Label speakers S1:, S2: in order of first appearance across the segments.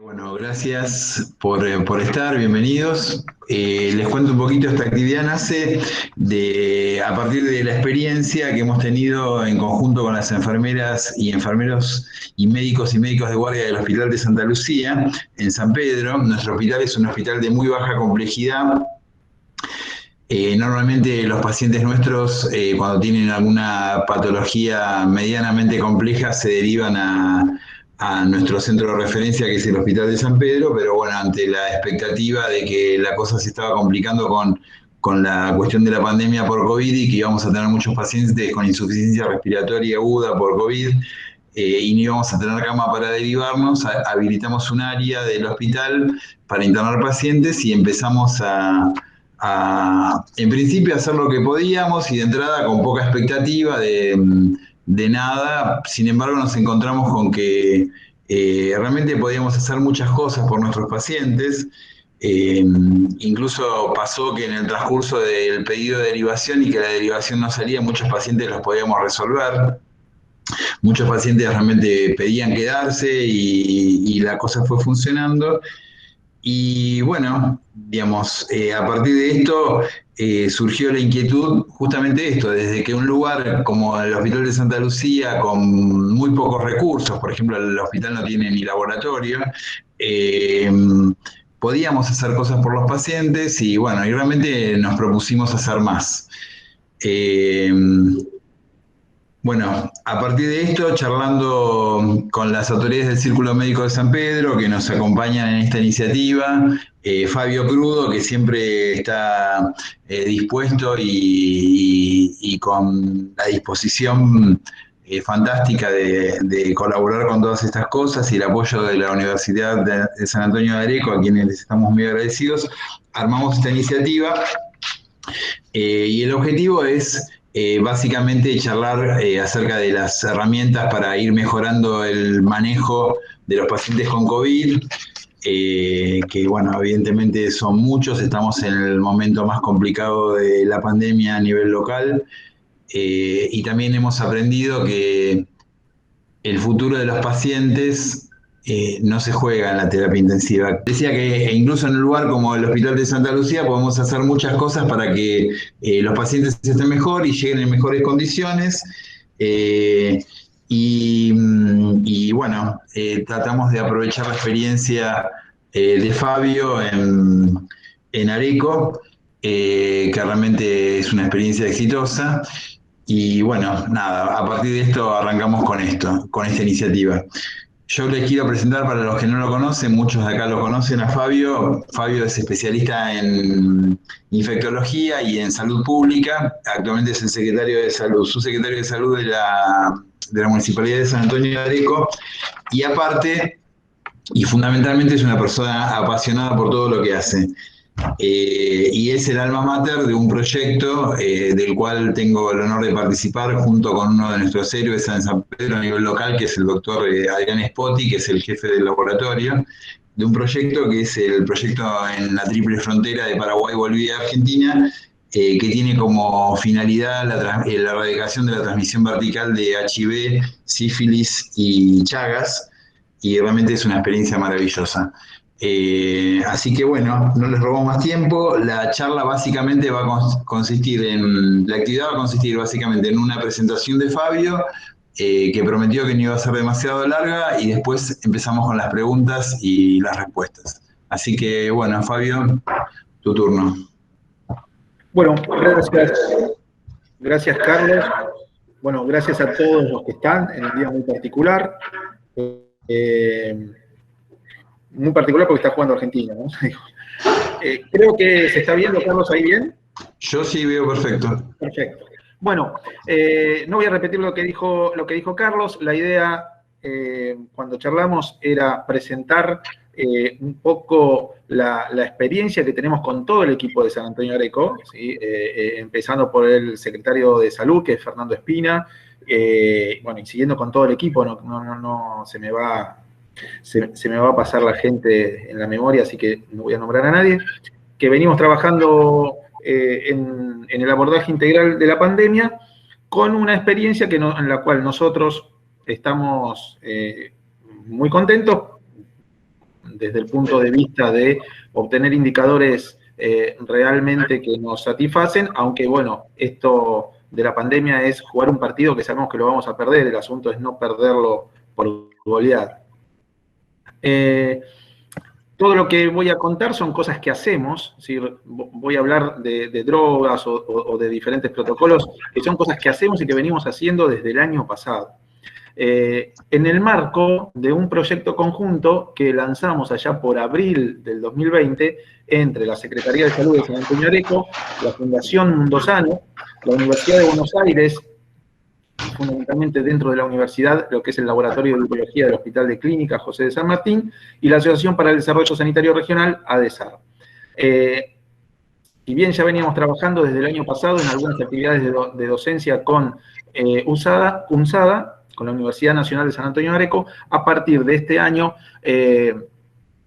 S1: Bueno, gracias por estar, bienvenidos. Les cuento un poquito, esta actividad nace a partir de la experiencia que hemos tenido en conjunto con las enfermeras y enfermeros y médicos de guardia del Hospital de Santa Lucía, en San Pedro. Nuestro hospital es un hospital de muy baja complejidad. Normalmente los pacientes nuestros, cuando tienen alguna patología medianamente compleja, se derivan a nuestro centro de referencia, que es el Hospital de San Pedro, pero bueno, ante la expectativa de que la cosa se estaba complicando con la cuestión de la pandemia por COVID y que íbamos a tener muchos pacientes con insuficiencia respiratoria aguda por COVID, y no íbamos a tener cama para derivarnos, habilitamos un área del hospital para internar pacientes y empezamos en principio, a hacer lo que podíamos y de entrada con poca expectativa de nada. Sin embargo, nos encontramos con que realmente podíamos hacer muchas cosas por nuestros pacientes. Incluso pasó que en el transcurso del pedido de derivación y que la derivación no salía, muchos pacientes los podíamos resolver. Muchos pacientes realmente pedían quedarse y la cosa fue funcionando. Y bueno, digamos, a partir de esto surgió la inquietud justamente de esto, desde que un lugar como el Hospital de Santa Lucía, con muy pocos recursos, por ejemplo, el hospital no tiene ni laboratorio, eh, podíamos hacer cosas por los pacientes y bueno, y realmente nos propusimos hacer más. Eh, bueno, a partir de esto, charlando con las autoridades del Círculo Médico de San Pedro, que nos acompañan en esta iniciativa, Fabio Crudo, que siempre está dispuesto y con la disposición fantástica de colaborar con todas estas cosas, y el apoyo de la Universidad de San Antonio de Areco, a quienes les estamos muy agradecidos, armamos esta iniciativa. Y el objetivo es básicamente charlar acerca de las herramientas para ir mejorando el manejo de los pacientes con COVID, que bueno, evidentemente son muchos, estamos en el momento más complicado de la pandemia a nivel local, y también hemos aprendido que el futuro de los pacientes no se juega en la terapia intensiva. Decía que incluso en un lugar como el Hospital de Santa Lucía podemos hacer muchas cosas para que los pacientes estén mejor y lleguen en mejores condiciones. Eh, y bueno, tratamos de aprovechar la experiencia de Fabio en Areco, que realmente es una experiencia exitosa. Y bueno, nada, a partir de esto arrancamos con esta iniciativa. Yo les quiero presentar, para los que no lo conocen, muchos de acá lo conocen, a Fabio. Fabio es especialista en infectología y en salud pública. Actualmente es el secretario de salud, subsecretario de salud de la Municipalidad de San Antonio de Areco. Y aparte, y fundamentalmente, es una persona apasionada por todo lo que hace. Y es el alma mater de un proyecto del cual tengo el honor de participar junto con uno de nuestros héroes en San Pedro a nivel local, que es el doctor Adrián Spotti, que es el jefe del laboratorio, de un proyecto que es el proyecto en la triple frontera de Paraguay, Bolivia y Argentina, que tiene como finalidad la erradicación de la transmisión vertical de HIV, sífilis y Chagas, y realmente es una experiencia maravillosa. Así que bueno, no les robo más tiempo. La charla básicamente va a consistir la actividad va a consistir básicamente en una presentación de Fabio, que prometió que no iba a ser demasiado larga, y después empezamos con las preguntas y las respuestas. Así que bueno, Fabio, tu turno.
S2: Bueno, gracias Carlos. Bueno, gracias a todos los que están en un día muy particular. Muy particular porque está jugando Argentina, ¿no? Creo que se está viendo, Carlos, ahí bien.
S1: Yo sí veo perfecto.
S2: Perfecto. Bueno, no voy a repetir lo que dijo Carlos. La idea, cuando charlamos, era presentar un poco la experiencia que tenemos con todo el equipo de San Antonio de Areco, ¿sí? Empezando por el secretario de Salud, que es Fernando Espina, bueno, y siguiendo con todo el equipo, no se me va a pasar la gente en la memoria, así que no voy a nombrar a nadie, que venimos trabajando en el abordaje integral de la pandemia, con una experiencia en la cual nosotros estamos muy contentos, desde el punto de vista de obtener indicadores realmente que nos satisfacen, aunque bueno, esto de la pandemia es jugar un partido que sabemos que lo vamos a perder, el asunto es no perderlo por goleada. Todo lo que voy a contar son cosas que hacemos, ¿sí? Voy a hablar de drogas o de diferentes protocolos, que son cosas que hacemos y que venimos haciendo desde el año pasado. En el marco de un proyecto conjunto que lanzamos allá por abril del 2020 entre la Secretaría de Salud de San Antonio de Areco, la Fundación Mundo Sano, la Universidad de Buenos Aires, fundamentalmente dentro de la universidad, lo que es el Laboratorio de Biología del Hospital de Clínica José de San Martín, y la Asociación para el Desarrollo Sanitario Regional, ADESAR. Si bien ya veníamos trabajando desde el año pasado en algunas actividades de docencia con UNSADA, con la Universidad Nacional de San Antonio de Areco, a partir de este año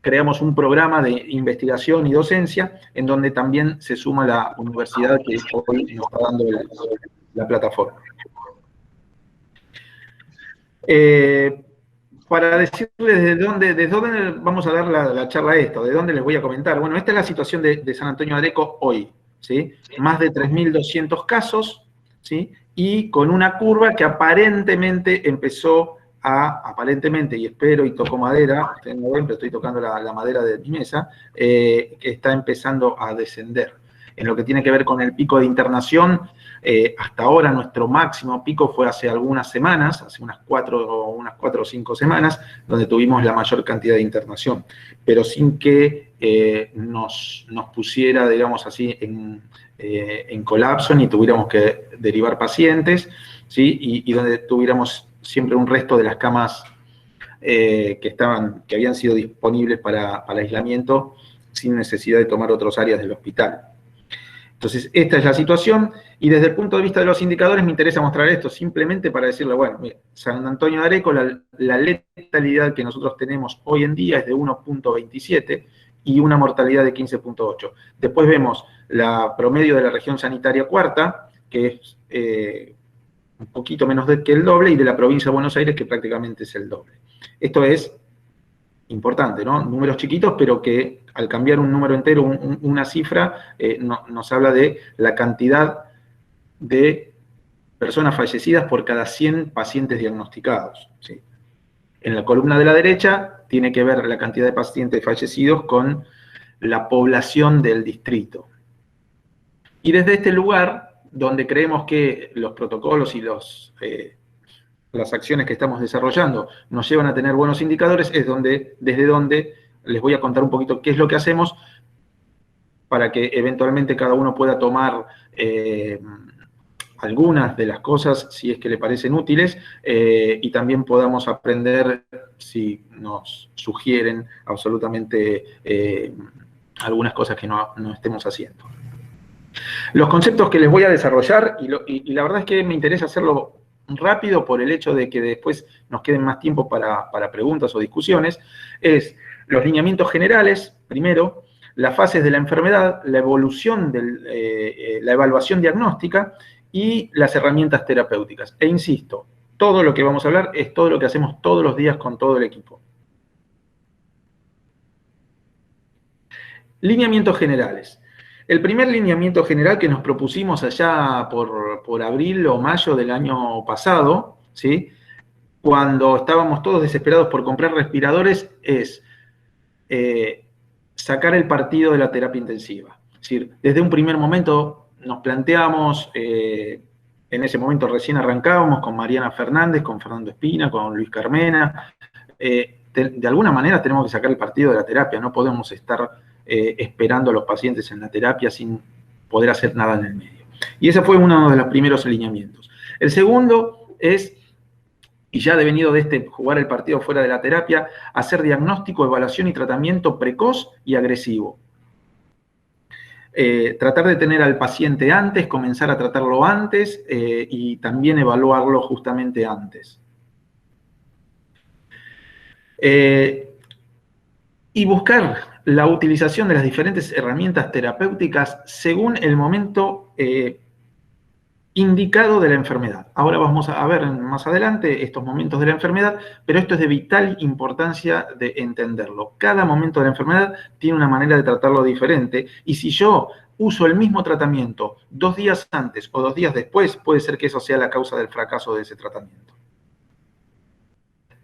S2: creamos un programa de investigación y docencia en donde también se suma la universidad que hoy nos está dando la plataforma. Para decirles desde dónde vamos a dar la charla a esto, de dónde les voy a comentar. Bueno, esta es la situación de San Antonio de Areco hoy, ¿sí? Más de 3.200 casos, ¿sí? Y con una curva que aparentemente empezó aparentemente, y espero y toco madera, ustedes no ven, pero estoy tocando la madera de mi mesa, que está empezando a descender. En lo que tiene que ver con el pico de internación, hasta ahora nuestro máximo pico fue hace algunas semanas, hace unas 4 o 5 semanas, donde tuvimos la mayor cantidad de internación, pero sin que nos pusiera, digamos así, en colapso, ni tuviéramos que derivar pacientes, ¿sí? Y donde tuviéramos siempre un resto de las camas que habían sido disponibles para aislamiento, sin necesidad de tomar otras áreas del hospital. Entonces, esta es la situación, y desde el punto de vista de los indicadores me interesa mostrar esto simplemente para decirle, bueno, mira, San Antonio de Areco, la letalidad que nosotros tenemos hoy en día es de 1.27 y una mortalidad de 15.8. Después vemos la promedio de la región sanitaria cuarta, que es un poquito menos que el doble, y de la provincia de Buenos Aires, que prácticamente es el doble. Esto es importante, ¿no? Números chiquitos, pero que al cambiar un número entero, una cifra, nos habla de la cantidad de personas fallecidas por cada 100 pacientes diagnosticados, ¿sí? En la columna de la derecha tiene que ver la cantidad de pacientes fallecidos con la población del distrito. Y desde este lugar, donde creemos que los protocolos y las acciones que estamos desarrollando nos llevan a tener buenos indicadores, es desde donde les voy a contar un poquito qué es lo que hacemos para que eventualmente cada uno pueda tomar algunas de las cosas, si es que le parecen útiles, y también podamos aprender si nos sugieren absolutamente algunas cosas que no estemos haciendo. Los conceptos que les voy a desarrollar, y la verdad es que me interesa hacerlo rápido por el hecho de que después nos queden más tiempo para preguntas o discusiones, es los lineamientos generales, primero, las fases de la enfermedad, la evolución la evaluación diagnóstica y las herramientas terapéuticas. E insisto, todo lo que vamos a hablar es todo lo que hacemos todos los días con todo el equipo. Lineamientos generales. El primer lineamiento general que nos propusimos allá por abril o mayo del año pasado, ¿sí? Cuando estábamos todos desesperados por comprar respiradores, es sacar el partido de la terapia intensiva. Es decir, desde un primer momento nos planteamos, en ese momento recién arrancábamos con Mariana Fernández, con Fernando Espina, con Luis Carmena, de alguna manera tenemos que sacar el partido de la terapia, no podemos estar esperando a los pacientes en la terapia sin poder hacer nada en el medio. Y ese fue uno de los primeros alineamientos. El segundo es, y ya devenido de jugar el partido fuera de la terapia, hacer diagnóstico, evaluación y tratamiento precoz y agresivo. Tratar de tener al paciente antes, comenzar a tratarlo antes y también evaluarlo justamente antes. Y buscar la utilización de las diferentes herramientas terapéuticas según el momento indicado de la enfermedad. Ahora vamos a ver más adelante estos momentos de la enfermedad, pero esto es de vital importancia de entenderlo. Cada momento de la enfermedad tiene una manera de tratarlo diferente, y si yo uso el mismo tratamiento 2 días antes o 2 días después, puede ser que eso sea la causa del fracaso de ese tratamiento.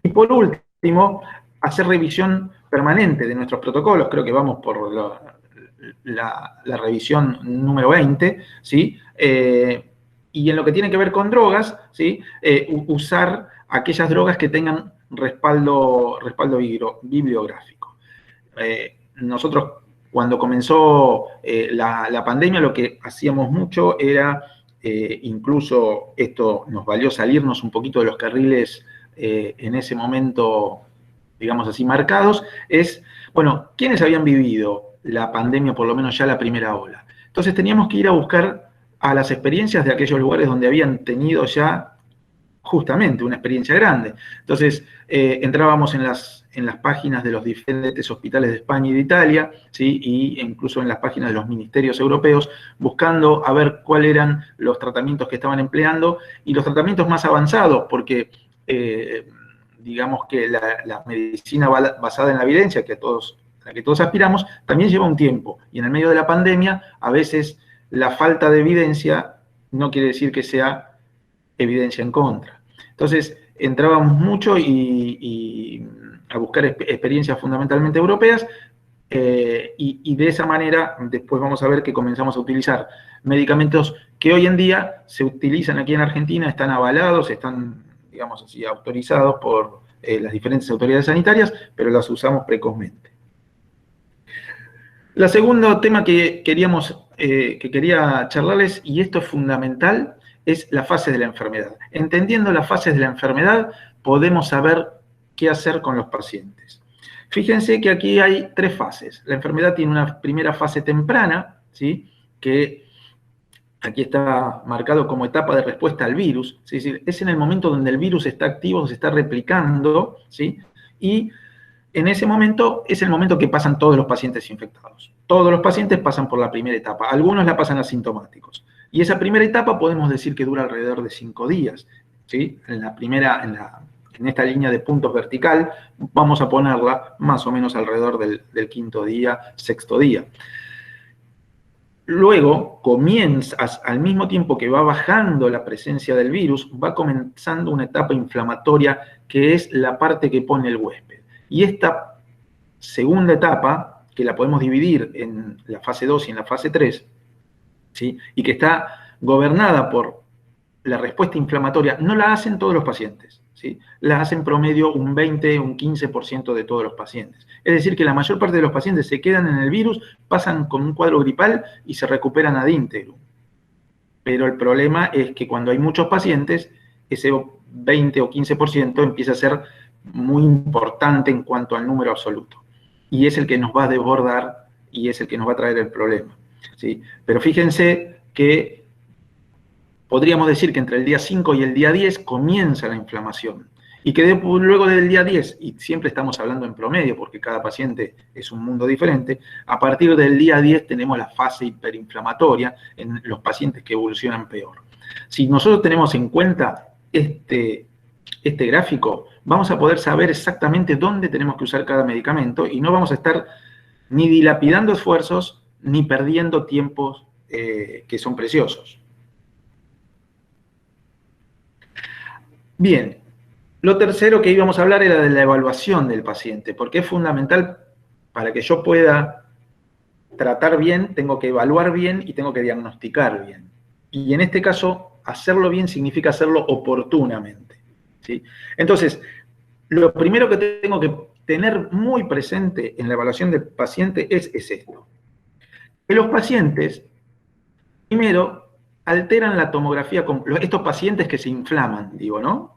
S2: Y por último, hacer revisión permanente de nuestros protocolos. Creo que vamos por la revisión número 20, ¿sí? Y en lo que tiene que ver con drogas, ¿sí? Usar aquellas drogas que tengan respaldo bibliográfico. Nosotros, cuando comenzó la pandemia, lo que hacíamos mucho era, incluso esto nos valió salirnos un poquito de los carriles en ese momento, digamos así, marcados, es, bueno, ¿quiénes habían vivido la pandemia, por lo menos ya la primera ola? Entonces teníamos que ir a buscar a las experiencias de aquellos lugares donde habían tenido ya justamente una experiencia grande. Entonces entrábamos en las páginas de los diferentes hospitales de España y de Italia, ¿sí? Y incluso en las páginas de los ministerios europeos, buscando a ver cuáles eran los tratamientos que estaban empleando y los tratamientos más avanzados, porque digamos que la medicina basada en la evidencia, a la que todos aspiramos, también lleva un tiempo. Y en el medio de la pandemia, a veces la falta de evidencia no quiere decir que sea evidencia en contra. Entonces, entrábamos mucho y a buscar experiencias fundamentalmente europeas, y de esa manera después vamos a ver que comenzamos a utilizar medicamentos que hoy en día se utilizan aquí en Argentina, están avalados, están, digamos así, autorizados por las diferentes autoridades sanitarias, pero las usamos precozmente. El segundo tema que quería charlarles, y esto es fundamental, es la fase de la enfermedad. Entendiendo las fases de la enfermedad, podemos saber qué hacer con los pacientes. Fíjense que aquí hay 3 fases. La enfermedad tiene una primera fase temprana, ¿sí? Que aquí está marcado como etapa de respuesta al virus, ¿sí? Es en el momento donde el virus está activo, se está replicando, ¿sí? Y en ese momento es el momento que pasan todos los pacientes infectados. Todos los pacientes pasan por la primera etapa, algunos la pasan asintomáticos. Y esa primera etapa podemos decir que dura alrededor de 5 días, ¿sí? En esta línea de puntos vertical, vamos a ponerla más o menos alrededor del 5.º día, 6.º día. Luego comienza, al mismo tiempo que va bajando la presencia del virus, va comenzando una etapa inflamatoria que es la parte que pone el huésped. Y esta segunda etapa, que la podemos dividir en la fase 2 y en la fase 3, ¿sí? Y que está gobernada por la respuesta inflamatoria, no la hacen todos los pacientes, ¿sí? La hacen promedio un 20, un 15% de todos los pacientes. Es decir, que la mayor parte de los pacientes se quedan en el virus, pasan con un cuadro gripal y se recuperan ad íntegro. Pero el problema es que cuando hay muchos pacientes, ese 20 o 15% empieza a ser muy importante en cuanto al número absoluto. Y es el que nos va a desbordar y es el que nos va a traer el problema, ¿sí? Pero fíjense que podríamos decir que entre el día 5 y el día 10 comienza la inflamación. Y que luego del día 10, y siempre estamos hablando en promedio porque cada paciente es un mundo diferente, a partir del día 10 tenemos la fase hiperinflamatoria en los pacientes que evolucionan peor. Si nosotros tenemos en cuenta este gráfico, vamos a poder saber exactamente dónde tenemos que usar cada medicamento y no vamos a estar ni dilapidando esfuerzos ni perdiendo tiempos que son preciosos. Bien, lo tercero que íbamos a hablar era de la evaluación del paciente, porque es fundamental para que yo pueda tratar bien, tengo que evaluar bien y tengo que diagnosticar bien. Y en este caso, hacerlo bien significa hacerlo oportunamente, ¿sí? Entonces, lo primero que tengo que tener muy presente en la evaluación del paciente es esto. Que los pacientes, primero, alteran la tomografía, estos pacientes que se inflaman, digo, ¿no?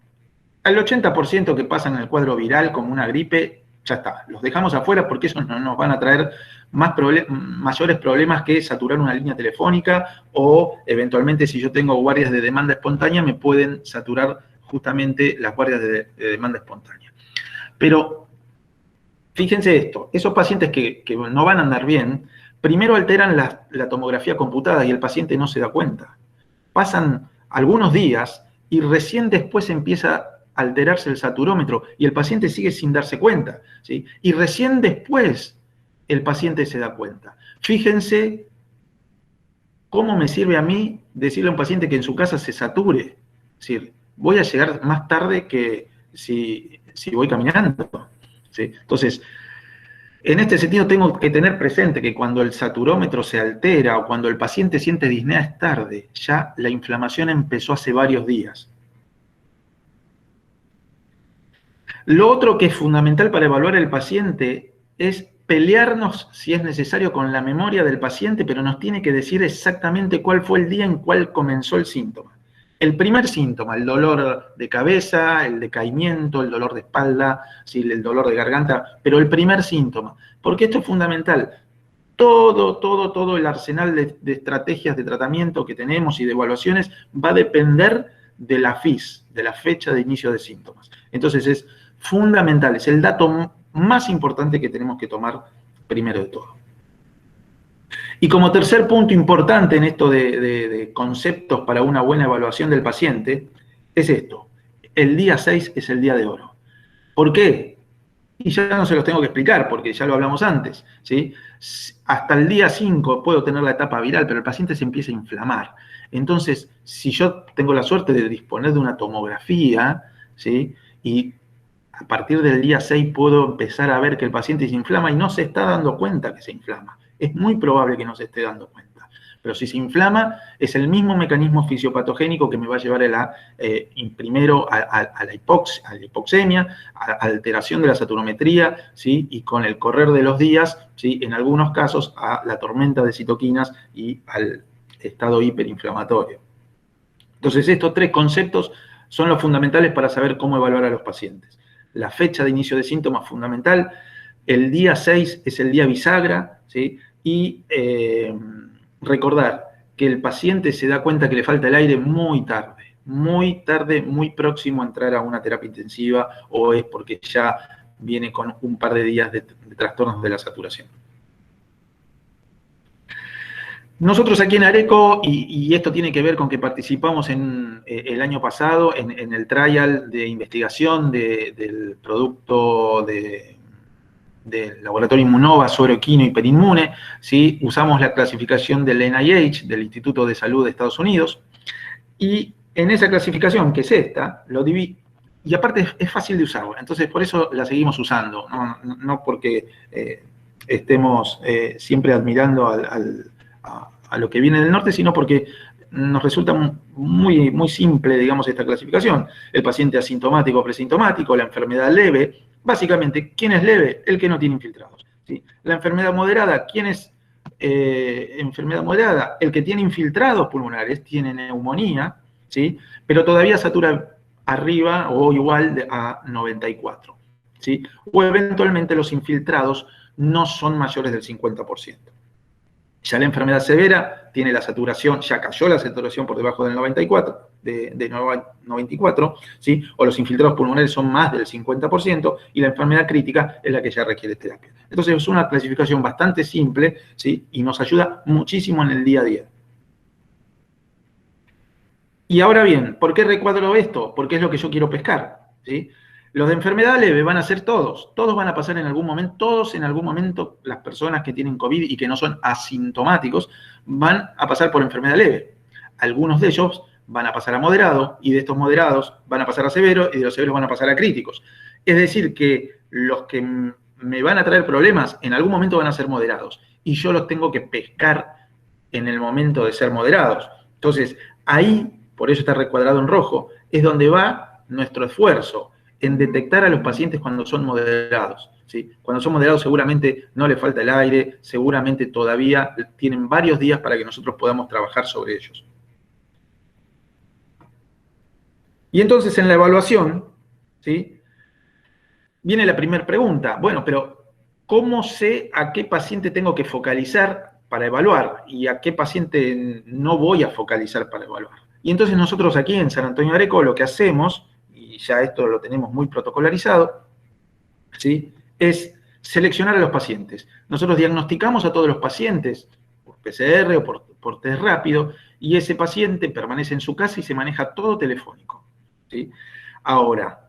S2: Al 80% que pasan en el cuadro viral como una gripe, ya está, los dejamos afuera porque eso no nos van a traer mayores problemas que saturar una línea telefónica o eventualmente si yo tengo guardias de demanda espontánea me pueden saturar justamente las guardias de demanda espontánea. Pero fíjense esto, esos pacientes que no van a andar bien, primero alteran la tomografía computada y el paciente no se da cuenta. Pasan algunos días y recién después empieza a alterarse el saturómetro y el paciente sigue sin darse cuenta, ¿sí? Y recién después el paciente se da cuenta. Fíjense cómo me sirve a mí decirle a un paciente que en su casa se sature. Es decir, voy a llegar más tarde que si voy caminando, ¿sí? Entonces, en este sentido tengo que tener presente que cuando el saturómetro se altera o cuando el paciente siente disnea es tarde, ya la inflamación empezó hace varios días. Lo otro que es fundamental para evaluar al paciente es pelearnos, si es necesario, con la memoria del paciente, pero nos tiene que decir exactamente cuál fue el día en cual comenzó el síntoma. El primer síntoma, el dolor de cabeza, el decaimiento, el dolor de espalda, ¿sí? El dolor de garganta, pero el primer síntoma, porque esto es fundamental. Todo el arsenal de estrategias de tratamiento que tenemos y de evaluaciones va a depender de la FIS, de la fecha de inicio de síntomas. Entonces es fundamental, es el dato más importante que tenemos que tomar primero de todo. Y como tercer punto importante en esto de conceptos para una buena evaluación del paciente, es esto. El día 6 es el día de oro. ¿Por qué? Y ya no se los tengo que explicar, porque ya lo hablamos antes, ¿sí? Hasta el día 5 puedo tener la etapa viral, pero el paciente se empieza a inflamar. Entonces, si yo tengo la suerte de disponer de una tomografía, ¿sí? Y a partir del día 6 puedo empezar a ver que el paciente se inflama y no se está dando cuenta que se inflama. Es muy probable que no se esté dando cuenta. Pero si se inflama, es el mismo mecanismo fisiopatogénico que me va a llevar primero a la hipoxemia, a alteración de la saturometría, ¿sí? Y con el correr de los días, ¿sí? En algunos casos, a la tormenta de citoquinas y al estado hiperinflamatorio. Entonces, estos tres conceptos son los fundamentales para saber cómo evaluar a los pacientes. La fecha de inicio de síntomas fundamental, el día 6 es el día bisagra, ¿sí? Y recordar que el paciente se da cuenta que le falta el aire muy tarde, muy próximo a entrar a una terapia intensiva o es porque ya viene con un par de días de trastornos de la saturación. Nosotros aquí en Areco, y esto tiene que ver con que participamos el año pasado en el trial de investigación del producto del laboratorio Immunova, suero equino hiperinmune, ¿sí? Usamos la clasificación del NIH, del Instituto de Salud de Estados Unidos, y en esa clasificación, que es esta, lo dividí, y aparte es fácil de usar, entonces por eso la seguimos usando, no porque estemos siempre admirando a lo que viene del norte, sino porque nos resulta muy simple, digamos, esta clasificación. El paciente asintomático o presintomático, la enfermedad leve. Básicamente, ¿quién es leve? El que no tiene infiltrados, ¿sí? La enfermedad moderada, ¿quién es enfermedad moderada? El que tiene infiltrados pulmonares, tiene neumonía, ¿sí? Pero todavía satura arriba o igual a 94, ¿sí? O eventualmente los infiltrados no son mayores del 50%. Ya la enfermedad severa tiene la saturación, ya cayó la saturación por debajo del 94, de 94, ¿sí? O los infiltrados pulmonares son más del 50%, y la enfermedad crítica es la que ya requiere terapia. Entonces es una clasificación bastante simple, ¿sí? Y nos ayuda muchísimo en el día a día. Y ahora bien, ¿por qué recuadro esto? Porque es lo que yo quiero pescar, ¿sí? Los de enfermedad leve van a ser todos van a pasar en algún momento, las personas que tienen COVID y que no son asintomáticos, van a pasar por enfermedad leve. Algunos de ellos van a pasar a moderado, y de estos moderados van a pasar a severo, y de los severos van a pasar a críticos. Es decir, que los que me van a traer problemas en algún momento van a ser moderados, y yo los tengo que pescar en el momento de ser moderados. Entonces, ahí, por eso está recuadrado en rojo, es donde va nuestro esfuerzo, en detectar a los pacientes cuando son moderados, ¿sí? Cuando son moderados seguramente no les falta el aire, seguramente todavía tienen varios días para que nosotros podamos trabajar sobre ellos. Y entonces en la evaluación, ¿sí? Viene la primera pregunta. Bueno, pero ¿cómo sé a qué paciente tengo que focalizar para evaluar y a qué paciente no voy a focalizar para evaluar? Y entonces nosotros aquí en San Antonio de Areco lo que hacemos, y ya esto lo tenemos muy protocolarizado, ¿sí? Es seleccionar a los pacientes. Nosotros diagnosticamos a todos los pacientes, PCR o por test rápido, y ese paciente permanece en su casa y se maneja todo telefónico, ¿sí? Ahora,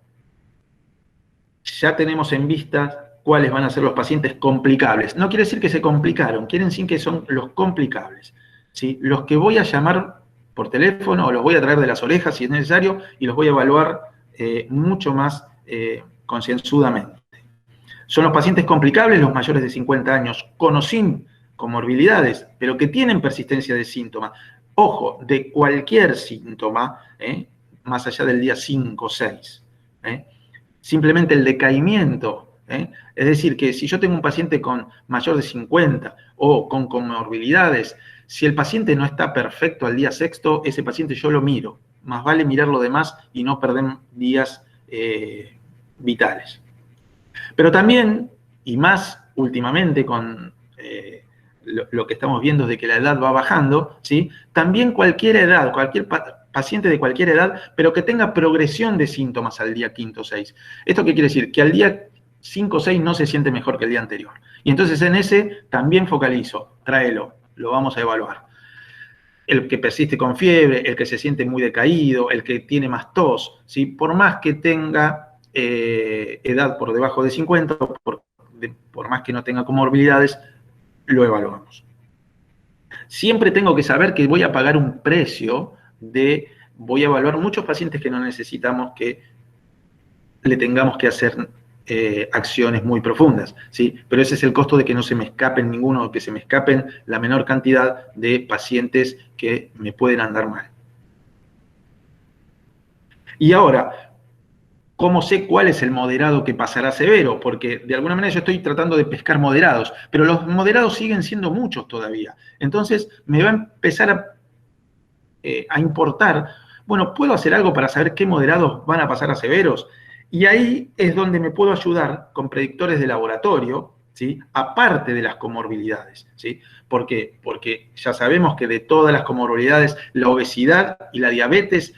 S2: ya tenemos en vista cuáles van a ser los pacientes complicables. No quiere decir que se complicaron, quiere decir que son los complicables, ¿sí? Los que voy a llamar por teléfono o los voy a traer de las orejas si es necesario y los voy a evaluar mucho más concienzudamente. Son los pacientes complicables, los mayores de 50 años, con o sin comorbilidades, pero que tienen persistencia de síntomas. Ojo, de cualquier síntoma, más allá del día 5 o 6. Simplemente el decaimiento. Es decir, que si yo tengo un paciente con mayor de 50 o con comorbilidades, si el paciente no está perfecto al día 6, ese paciente yo lo miro. Más vale mirar lo demás y no perder días vitales. Pero también, y más últimamente con lo que estamos viendo de que la edad va bajando, ¿sí? También cualquier edad, cualquier paciente de cualquier edad, pero que tenga progresión de síntomas al día 5 o 6. ¿Esto qué quiere decir? Que al día 5 o 6 no se siente mejor que el día anterior. Y entonces en ese también focalizo, tráelo, lo vamos a evaluar. El que persiste con fiebre, el que se siente muy decaído, el que tiene más tos, ¿sí? Por más que tenga edad por debajo de 50, por más que no tenga comorbilidades, lo evaluamos. Siempre tengo que saber que voy a pagar un precio voy a evaluar muchos pacientes que no necesitamos que le tengamos que hacer acciones muy profundas, ¿sí? Pero ese es el costo de que no se me escapen ninguno, que se me escapen la menor cantidad de pacientes que me pueden andar mal. Y ahora, ¿cómo sé cuál es el moderado que pasará a severo? Porque de alguna manera yo estoy tratando de pescar moderados, pero los moderados siguen siendo muchos todavía. Entonces me va a empezar a importar, bueno, ¿puedo hacer algo para saber qué moderados van a pasar a severos? Y ahí es donde me puedo ayudar con predictores de laboratorio, ¿sí? Aparte de las comorbilidades, ¿sí? ¿Por qué? Porque ya sabemos que de todas las comorbilidades, la obesidad y la diabetes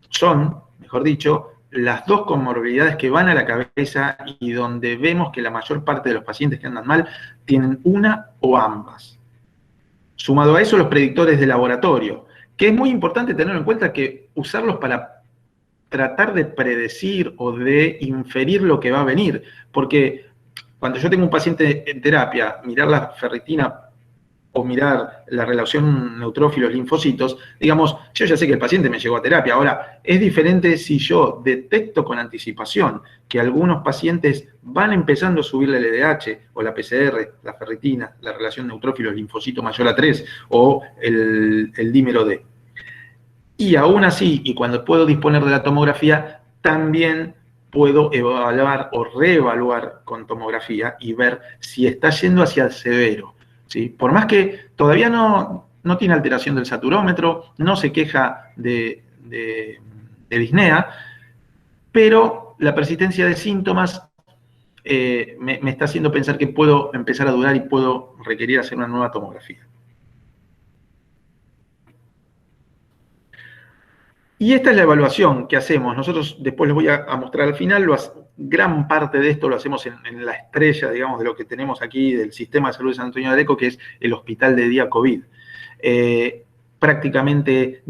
S2: son, mejor dicho, las dos comorbilidades que van a la cabeza y donde vemos que la mayor parte de los pacientes que andan mal tienen una o ambas. Sumado a eso, los predictores de laboratorio, que es muy importante tener en cuenta que usarlos para tratar de predecir o de inferir lo que va a venir, porque cuando yo tengo un paciente en terapia, mirar la ferritina o mirar la relación neutrófilos-linfocitos, digamos, yo ya sé que el paciente me llegó a terapia. Ahora, es diferente si yo detecto con anticipación que algunos pacientes van empezando a subir la LDH o la PCR, la ferritina, la relación neutrófilos-linfocito mayor a 3 o el dímero D. Y aún así, y cuando puedo disponer de la tomografía, también puedo evaluar o reevaluar con tomografía y ver si está yendo hacia el severo, ¿sí? Por más que todavía no tiene alteración del saturómetro, no se queja de disnea, pero la persistencia de síntomas me está haciendo pensar que puedo empezar a dudar y puedo requerir hacer una nueva tomografía. Y esta es la evaluación que hacemos. Nosotros después les voy a mostrar al final, gran parte de esto lo hacemos en la estrella, digamos, de lo que tenemos aquí del Sistema de Salud de San Antonio de Areco, que es el Hospital de Día COVID. Prácticamente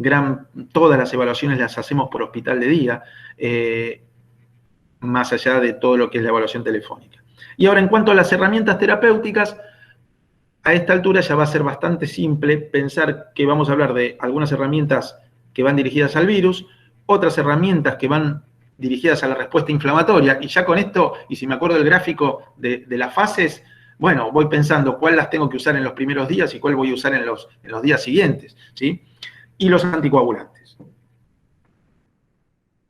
S2: todas las evaluaciones las hacemos por hospital de día, más allá de todo lo que es la evaluación telefónica. Y ahora, en cuanto a las herramientas terapéuticas, a esta altura ya va a ser bastante simple pensar que vamos a hablar de algunas herramientas que van dirigidas al virus, otras herramientas que van dirigidas a la respuesta inflamatoria, y ya con esto, y si me acuerdo del gráfico de las fases, bueno, voy pensando cuál las tengo que usar en los primeros días y cuál voy a usar en los días siguientes, ¿sí? Y los anticoagulantes.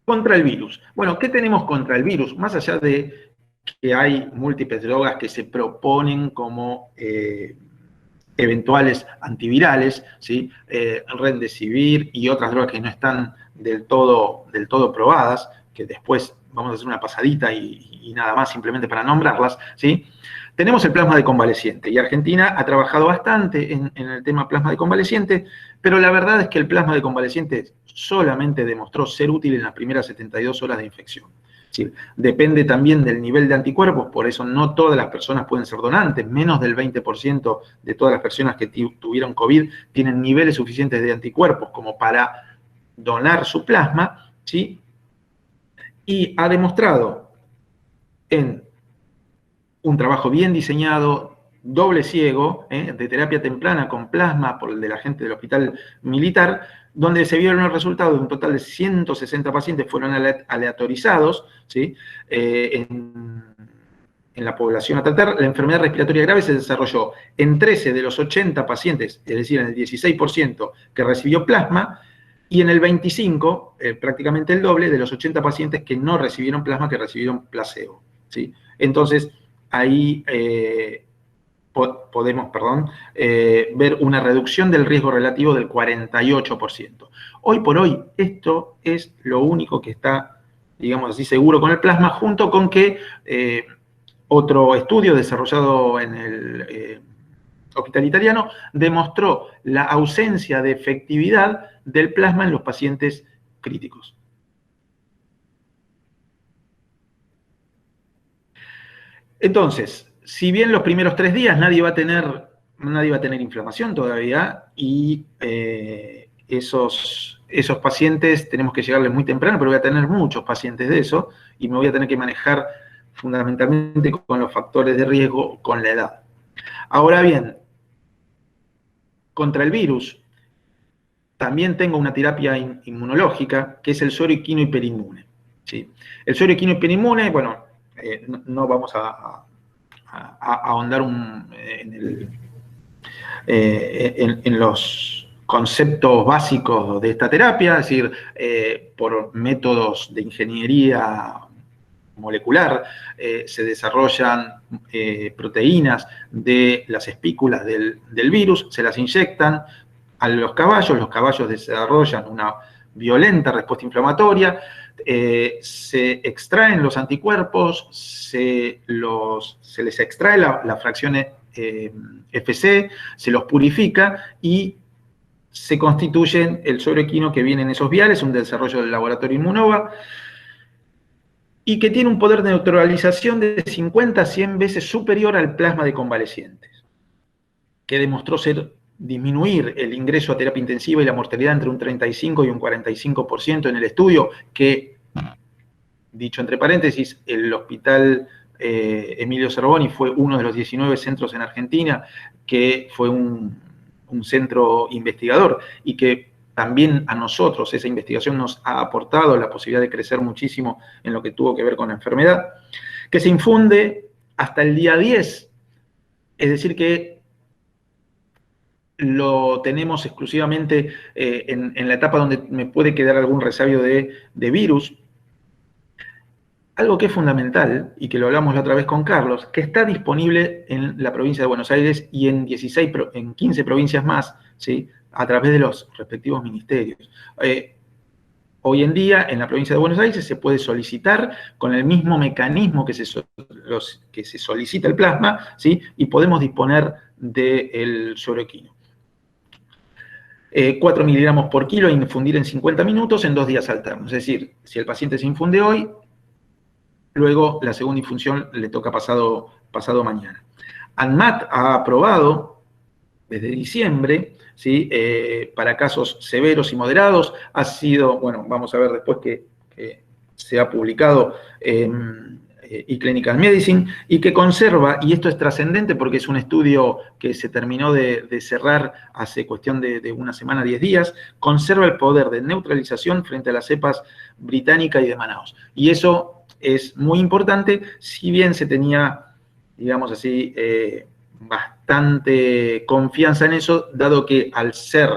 S2: Contra el virus. Bueno, ¿qué tenemos contra el virus? Más allá de que hay múltiples drogas que se proponen como eventuales antivirales, ¿sí? Remdesivir y otras drogas que no están del todo probadas, que después vamos a hacer una pasadita y nada más simplemente para nombrarlas, ¿sí? Tenemos el plasma de convaleciente y Argentina ha trabajado bastante en el tema plasma de convaleciente, pero la verdad es que el plasma de convaleciente solamente demostró ser útil en las primeras 72 horas de infección. decir, depende también del nivel de anticuerpos, por eso no todas las personas pueden ser donantes, menos del 20% de todas las personas que tuvieron COVID tienen niveles suficientes de anticuerpos como para donar su plasma, ¿sí? Y ha demostrado en un trabajo bien diseñado, doble ciego, de terapia temprana con plasma por el de la gente del Hospital Militar, donde se vieron los resultados de un total de 160 pacientes, fueron aleatorizados, ¿sí? En la población a tratar. La enfermedad respiratoria grave se desarrolló en 13 de los 80 pacientes, es decir, en el 16% que recibió plasma, y en el 25, prácticamente el doble, de los 80 pacientes que no recibieron plasma, que recibieron placebo, ¿sí? Entonces, ahí podemos ver una reducción del riesgo relativo del 48%. Hoy por hoy, esto es lo único que está, digamos así, seguro con el plasma, junto con que otro estudio desarrollado en el Hospital Italiano demostró la ausencia de efectividad del plasma en los pacientes críticos. Entonces, si bien los primeros 3 días nadie va a tener inflamación todavía, y esos pacientes tenemos que llegarles muy temprano, pero voy a tener muchos pacientes de eso, y me voy a tener que manejar fundamentalmente con los factores de riesgo, con la edad. Ahora bien, contra el virus, también tengo una terapia inmunológica, que es el suero equino hiperinmune, ¿sí? El suero equino hiperinmune, bueno, no vamos a ahondar en los conceptos básicos de esta terapia, es decir, por métodos de ingeniería molecular se desarrollan proteínas de las espículas del virus, se las inyectan a los caballos desarrollan una violenta respuesta inflamatoria, se extraen los anticuerpos, se les extrae la fracción FC, se los purifica y se constituyen el suero equino que viene en esos viales, un desarrollo del laboratorio Immunova, y que tiene un poder de neutralización de 50 a 100 veces superior al plasma de convalecientes, que demostró disminuir el ingreso a terapia intensiva y la mortalidad entre un 35 y un 45% en el estudio, que, dicho entre paréntesis, el Hospital Emilio Zerboni fue uno de los 19 centros en Argentina que fue un centro investigador, y que también a nosotros esa investigación nos ha aportado la posibilidad de crecer muchísimo en lo que tuvo que ver con la enfermedad, que se infunde hasta el día 10, es decir que lo tenemos exclusivamente en la etapa donde me puede quedar algún resabio de virus. Algo que es fundamental, y que lo hablamos la otra vez con Carlos, que está disponible en la provincia de Buenos Aires y en 15 provincias más, ¿sí?, a través de los respectivos ministerios. Hoy en día, en la provincia de Buenos Aires, se puede solicitar con el mismo mecanismo que se solicita el plasma, ¿sí?, y podemos disponer del suero equino. 4 miligramos por kilo, infundir en 50 minutos en 2 días alternos. Es decir, si el paciente se infunde hoy, luego la segunda infusión le toca pasado mañana. ANMAT ha aprobado desde diciembre, ¿sí?, para casos severos y moderados. Ha sido, bueno, vamos a ver después que se ha publicado en eClinical Medicine, y que conserva, y esto es trascendente porque es un estudio que se terminó de cerrar hace cuestión de una semana, 10 días, conserva el poder de neutralización frente a las cepas británica y de Manaus. Y eso es muy importante, si bien se tenía, digamos así, bastante confianza en eso, dado que al ser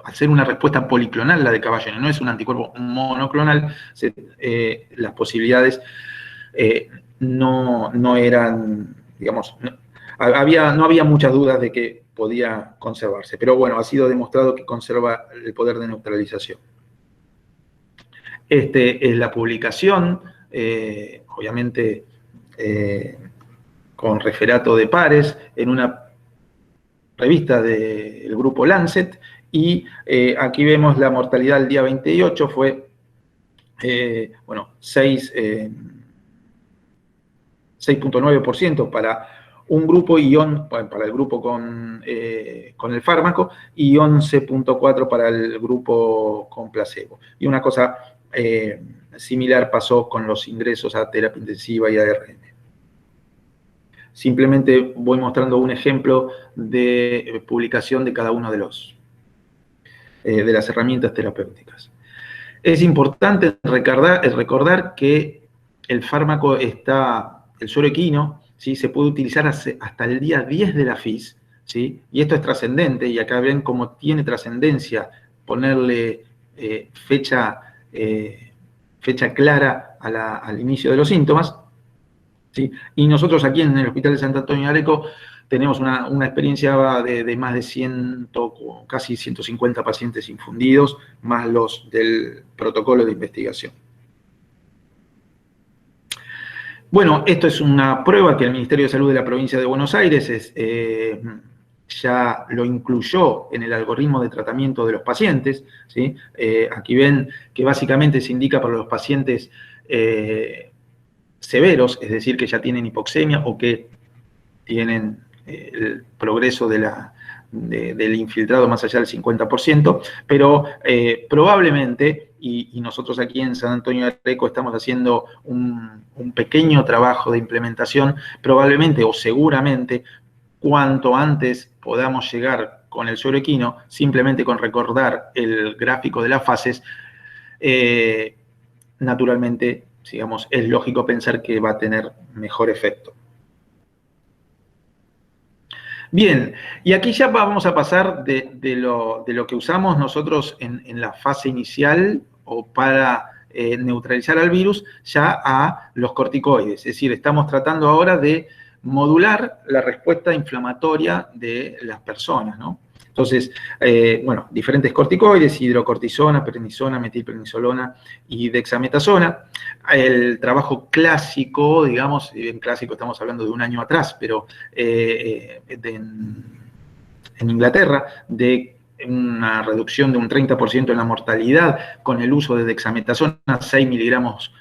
S2: al ser una respuesta policlonal la de caballo, no es un anticuerpo monoclonal, las posibilidades no eran, digamos, no había muchas dudas de que podía conservarse, pero bueno, ha sido demostrado que conserva el poder de neutralización. Es la publicación, obviamente con referato de pares, en una revista del grupo Lancet, Y aquí vemos la mortalidad al día 28, fue, 6,9% para un grupo para el grupo con el fármaco, y 11,4% para el grupo con placebo. Y una cosa similar pasó con los ingresos a terapia intensiva y ARN. Simplemente voy mostrando un ejemplo de publicación de cada uno de las herramientas terapéuticas. Es importante recordar que el fármaco el suero equino, ¿sí?, se puede utilizar hasta el día 10 de la FIS, ¿sí? Y esto es trascendente, y acá ven cómo tiene trascendencia ponerle fecha clara al inicio de los síntomas, ¿sí? Y nosotros aquí en el Hospital de Santo Antonio de Areco tenemos una experiencia de más de casi 150 pacientes infundidos, más los del protocolo de investigación. Bueno, esto es una prueba que el Ministerio de Salud de la Provincia de Buenos Aires ya lo incluyó en el algoritmo de tratamiento de los pacientes, ¿sí? Aquí ven que básicamente se indica para los pacientes severos, es decir, que ya tienen hipoxemia o que tienen el progreso del infiltrado más allá del 50%, pero probablemente, y nosotros aquí en San Antonio de Areco estamos haciendo un pequeño trabajo de implementación, probablemente o seguramente, cuanto antes podamos llegar con el suero equino, simplemente con recordar el gráfico de las fases, naturalmente, digamos, es lógico pensar que va a tener mejor efecto. Bien, y aquí ya vamos a pasar de lo que usamos nosotros en la fase inicial o para neutralizar al virus, ya a los corticoides. Es decir, estamos tratando ahora de modular la respuesta inflamatoria de las personas, ¿no? Entonces, bueno, diferentes corticoides: hidrocortisona, prednisona, metilprednisolona y dexametasona. El trabajo clásico, digamos, en clásico estamos hablando de un año atrás, pero en Inglaterra, de una reducción de un 30% en la mortalidad con el uso de dexametasona, 6 miligramos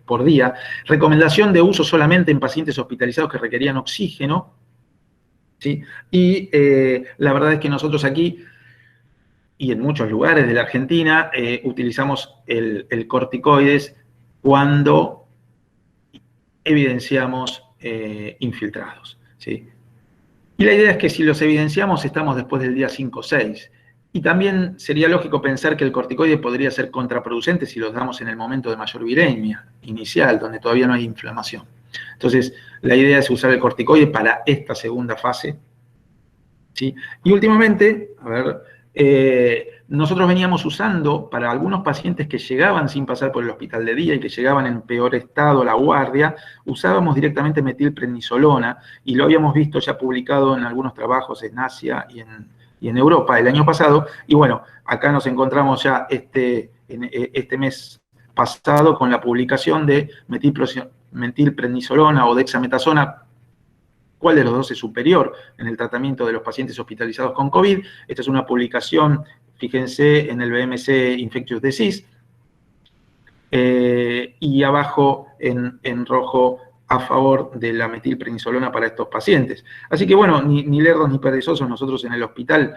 S2: por día. Recomendación de uso solamente en pacientes hospitalizados que requerían oxígeno, ¿sí? Y la verdad es que nosotros aquí y en muchos lugares de la Argentina utilizamos el corticoides cuando evidenciamos infiltrados, ¿sí? Y la idea es que si los evidenciamos estamos después del día 5 o 6. Y también sería lógico pensar que el corticoide podría ser contraproducente si los damos en el momento de mayor viremia inicial, donde todavía no hay inflamación. Entonces, la idea es usar el corticoide para esta segunda fase, ¿sí? Y últimamente, a ver, nosotros veníamos usando para algunos pacientes que llegaban sin pasar por el hospital de día y que llegaban en peor estado a la guardia, usábamos directamente metilprednisolona, y lo habíamos visto ya publicado en algunos trabajos en Asia y en Europa el año pasado. Y bueno, acá nos encontramos ya este mes pasado con la publicación de metilprednisolona o dexametasona. ¿Cuál de los dos es superior en el tratamiento de los pacientes hospitalizados con COVID? Esta es una publicación, fíjense, en el BMC Infectious Disease. Y abajo, en rojo, a favor de la metilprednisolona para estos pacientes. Así que, bueno, ni lerdos ni perezosos, nosotros en el hospital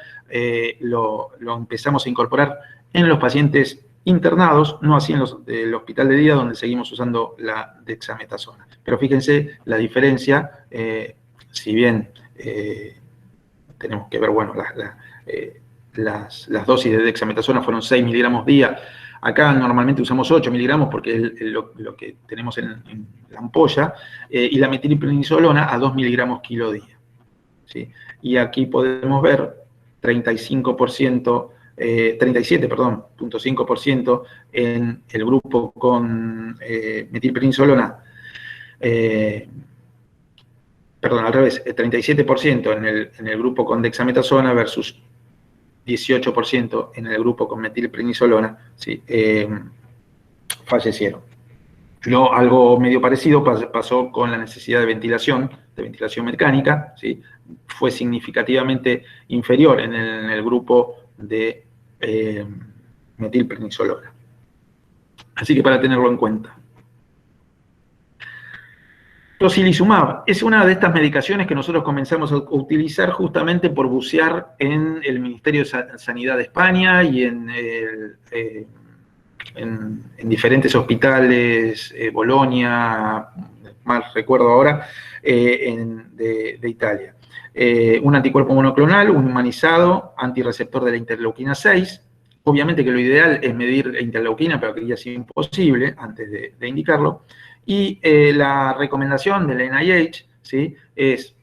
S2: lo empezamos a incorporar en los pacientes internados, no así en los del hospital de día, donde seguimos usando la dexametasona. Pero fíjense la diferencia. Si bien tenemos que ver, bueno, las dosis de dexametasona fueron 6 miligramos día, acá normalmente usamos 8 miligramos porque es lo que tenemos en la ampolla, y la metilprednisolona a 2 miligramos kilo día, ¿sí? Y aquí podemos ver 37,5% en el grupo con metilprednisolona, perdón, al revés, 37% en el grupo con dexametasona versus 18% en el grupo con metilprednisolona, ¿sí? Fallecieron. Algo medio parecido pasó con la necesidad de ventilación mecánica, ¿sí? Fue significativamente inferior en el grupo de metilprednisolona. Así que para tenerlo en cuenta. Tocilizumab es una de estas medicaciones que nosotros comenzamos a utilizar justamente por bucear en el Ministerio de Sanidad de España y en diferentes hospitales, Bolonia, más recuerdo ahora, de Italia. Un anticuerpo monoclonal, un humanizado, antirreceptor de la interleuquina 6. Obviamente que lo ideal es medir la interleuquina, pero que ya es imposible antes de indicarlo. Y la recomendación del NIH, ¿sí?, es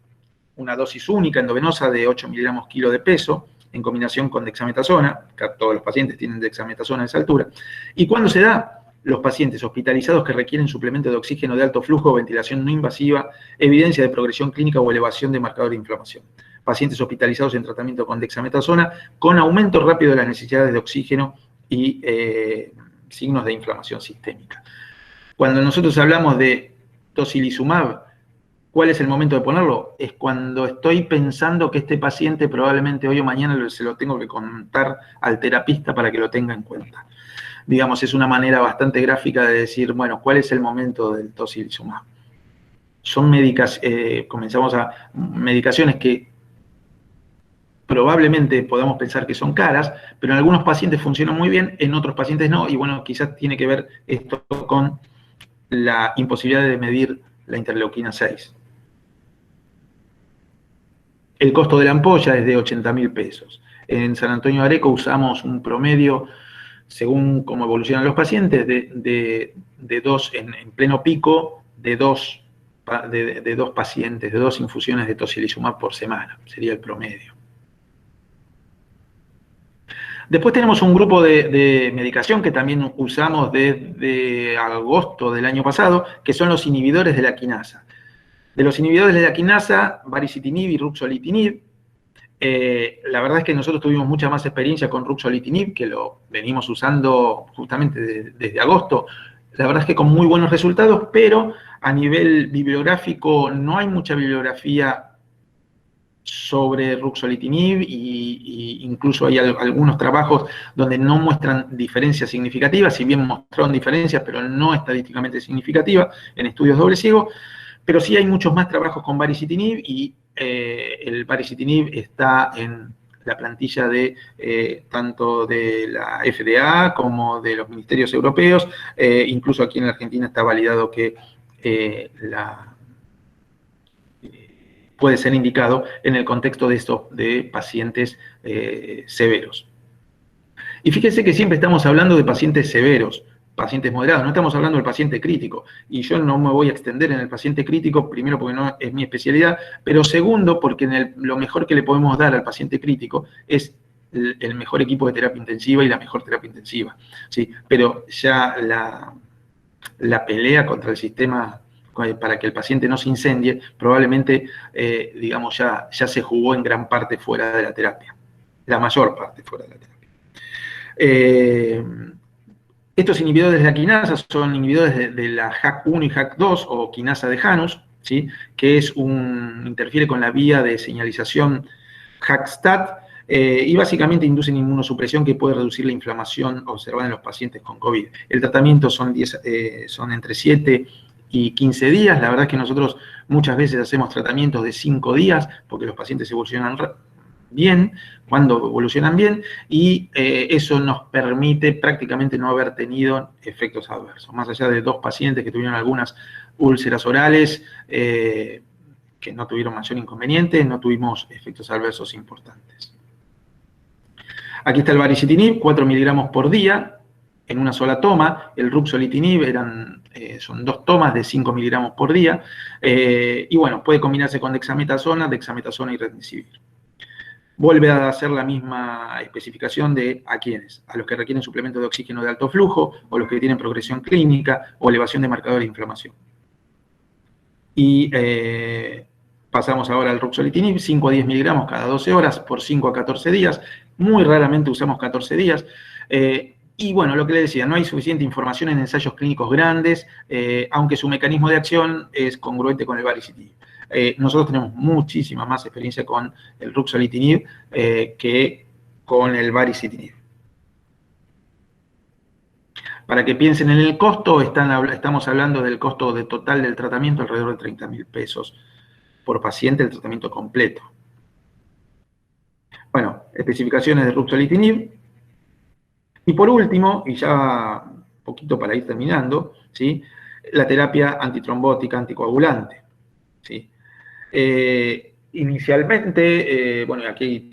S2: una dosis única endovenosa de 8 miligramos kilo de peso, en combinación con dexametasona, que todos los pacientes tienen dexametasona a esa altura. ¿Y cuándo se da? Los pacientes hospitalizados que requieren suplemento de oxígeno de alto flujo, ventilación no invasiva, evidencia de progresión clínica o elevación de marcador de inflamación. Pacientes hospitalizados en tratamiento con dexametasona, con aumento rápido de las necesidades de oxígeno y signos de inflamación sistémica. Cuando nosotros hablamos de tocilizumab, ¿cuál es el momento de ponerlo? Es cuando estoy pensando que este paciente probablemente hoy o mañana se lo tengo que contar al terapista para que lo tenga en cuenta. Digamos, es una manera bastante gráfica de decir, bueno, ¿cuál es el momento del tocilizumab? Son medicaciones que probablemente podamos pensar que son caras, pero en algunos pacientes funcionan muy bien, en otros pacientes no, y bueno, quizás tiene que ver esto con la imposibilidad de medir la interleuquina 6. El costo de la ampolla es de 80.000 pesos. En San Antonio de Areco usamos un promedio, según cómo evolucionan los pacientes, de dos, en pleno pico, de dos pacientes, de 2 infusiones de tocilizumab por semana, sería el promedio. Después tenemos un grupo de medicación que también usamos desde agosto del año pasado, que son los inhibidores de la quinasa. De los inhibidores de la quinasa, baricitinib y ruxolitinib. La verdad es que nosotros tuvimos mucha más experiencia con ruxolitinib, que lo venimos usando justamente desde agosto. La verdad es que con muy buenos resultados, pero a nivel bibliográfico no hay mucha bibliografía sobre ruxolitinib y incluso hay algunos trabajos donde no muestran diferencias significativas, si bien mostraron diferencias, pero no estadísticamente significativas en estudios doble ciego. Pero sí hay muchos más trabajos con baricitinib y el baricitinib está en la plantilla de tanto de la FDA como de los ministerios europeos. Incluso aquí en la Argentina está validado que puede ser indicado en el contexto de pacientes severos. Y fíjense que siempre estamos hablando de pacientes severos, pacientes moderados, no estamos hablando del paciente crítico. Y yo no me voy a extender en el paciente crítico, primero porque no es mi especialidad, pero segundo porque lo mejor que le podemos dar al paciente crítico es el mejor equipo de terapia intensiva y la mejor terapia intensiva, ¿sí? Pero ya la pelea contra el sistema para que el paciente no se incendie, probablemente, digamos, ya se jugó en gran parte fuera de la terapia, la mayor parte fuera de la terapia. Estos inhibidores de la quinasa son inhibidores de la JAK1 y JAK2 o quinasa de Janus, ¿sí?, que interfiere con la vía de señalización JAK-STAT y básicamente inducen inmunosupresión que puede reducir la inflamación observada en los pacientes con COVID. El tratamiento son entre 7 y 15 días. La verdad es que nosotros muchas veces hacemos tratamientos de 5 días porque los pacientes evolucionan bien, cuando evolucionan bien, y eso nos permite prácticamente no haber tenido efectos adversos. Más allá de 2 pacientes que tuvieron algunas úlceras orales, que no tuvieron mayor inconveniente, no tuvimos efectos adversos importantes. Aquí está el baricitinib, 4 miligramos por día, en una sola toma. El ruxolitinib son 2 tomas de 5 miligramos por día. Y bueno, puede combinarse con dexametasona y remdesivir. Vuelve a hacer la misma especificación de a quiénes, a los que requieren suplemento de oxígeno de alto flujo, o los que tienen progresión clínica, o elevación de marcadores de inflamación. Y pasamos ahora al ruxolitinib, 5 a 10 miligramos cada 12 horas por 5 a 14 días. Muy raramente usamos 14 días. Y bueno, lo que le decía, no hay suficiente información en ensayos clínicos grandes, aunque su mecanismo de acción es congruente con el baricitinib. Nosotros tenemos muchísima más experiencia con el ruxolitinib que con el baricitinib. Para que piensen en el costo, estamos hablando del costo total del tratamiento alrededor de 30.000 pesos por paciente, el tratamiento completo. Bueno, especificaciones de ruxolitinib. Y por último, y ya un poquito para ir terminando, ¿sí?, la terapia antitrombótica anticoagulante, ¿sí? Inicialmente, bueno, aquí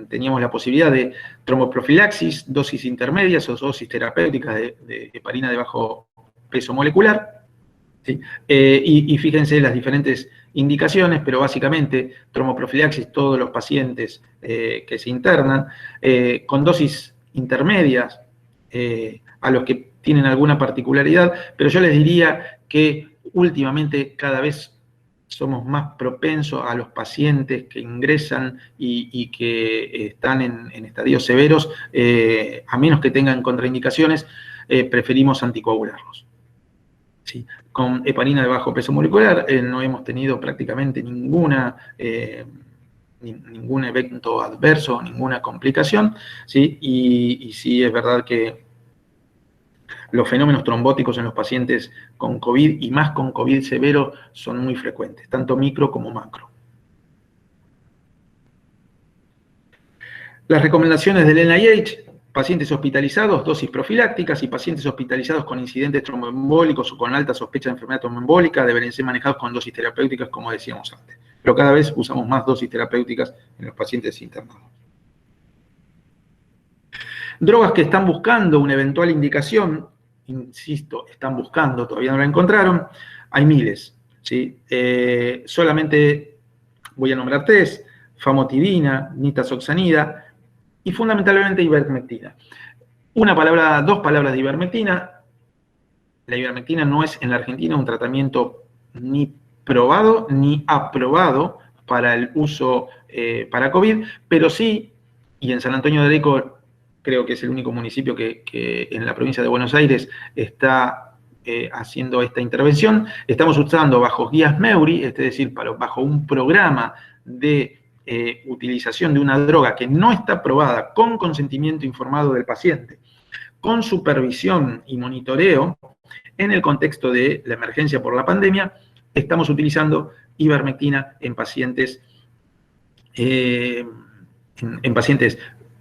S2: teníamos la posibilidad de tromboprofilaxis, dosis intermedias o dosis terapéuticas de heparina de bajo peso molecular, ¿sí? Y fíjense las diferentes indicaciones, pero básicamente tromboprofilaxis todos los pacientes que se internan, con dosis intermedias a los que tienen alguna particularidad, pero yo les diría que últimamente cada vez somos más propensos a los pacientes que ingresan y que están en estadios severos, a menos que tengan contraindicaciones, preferimos anticoagularlos. ¿Sí? Con heparina de bajo peso molecular no hemos tenido prácticamente ningún evento adverso, ninguna complicación, ¿sí? Y sí es verdad que los fenómenos trombóticos en los pacientes con COVID, y más con COVID severo, son muy frecuentes, tanto micro como macro. Las recomendaciones del NIH: pacientes hospitalizados, dosis profilácticas, y pacientes hospitalizados con incidentes tromboembólicos o con alta sospecha de enfermedad tromboembólica deben ser manejados con dosis terapéuticas, como decíamos antes. Pero cada vez usamos más dosis terapéuticas en los pacientes internados. Drogas que están buscando una eventual indicación, insisto, están buscando, todavía no la encontraron, hay miles, ¿sí? Solamente voy a nombrar 3: famotidina, nitazoxanida y fundamentalmente ivermectina. Dos palabras de ivermectina. La ivermectina no es en la Argentina un tratamiento ni probado ni aprobado para el uso para COVID, pero sí, y en San Antonio de Areco creo que es el único municipio que en la provincia de Buenos Aires está haciendo esta intervención. Estamos usando bajo guías MEURI, es decir, bajo un programa de utilización de una droga que no está aprobada, con consentimiento informado del paciente, con supervisión y monitoreo. En el contexto de la emergencia por la pandemia, estamos utilizando ivermectina en pacientes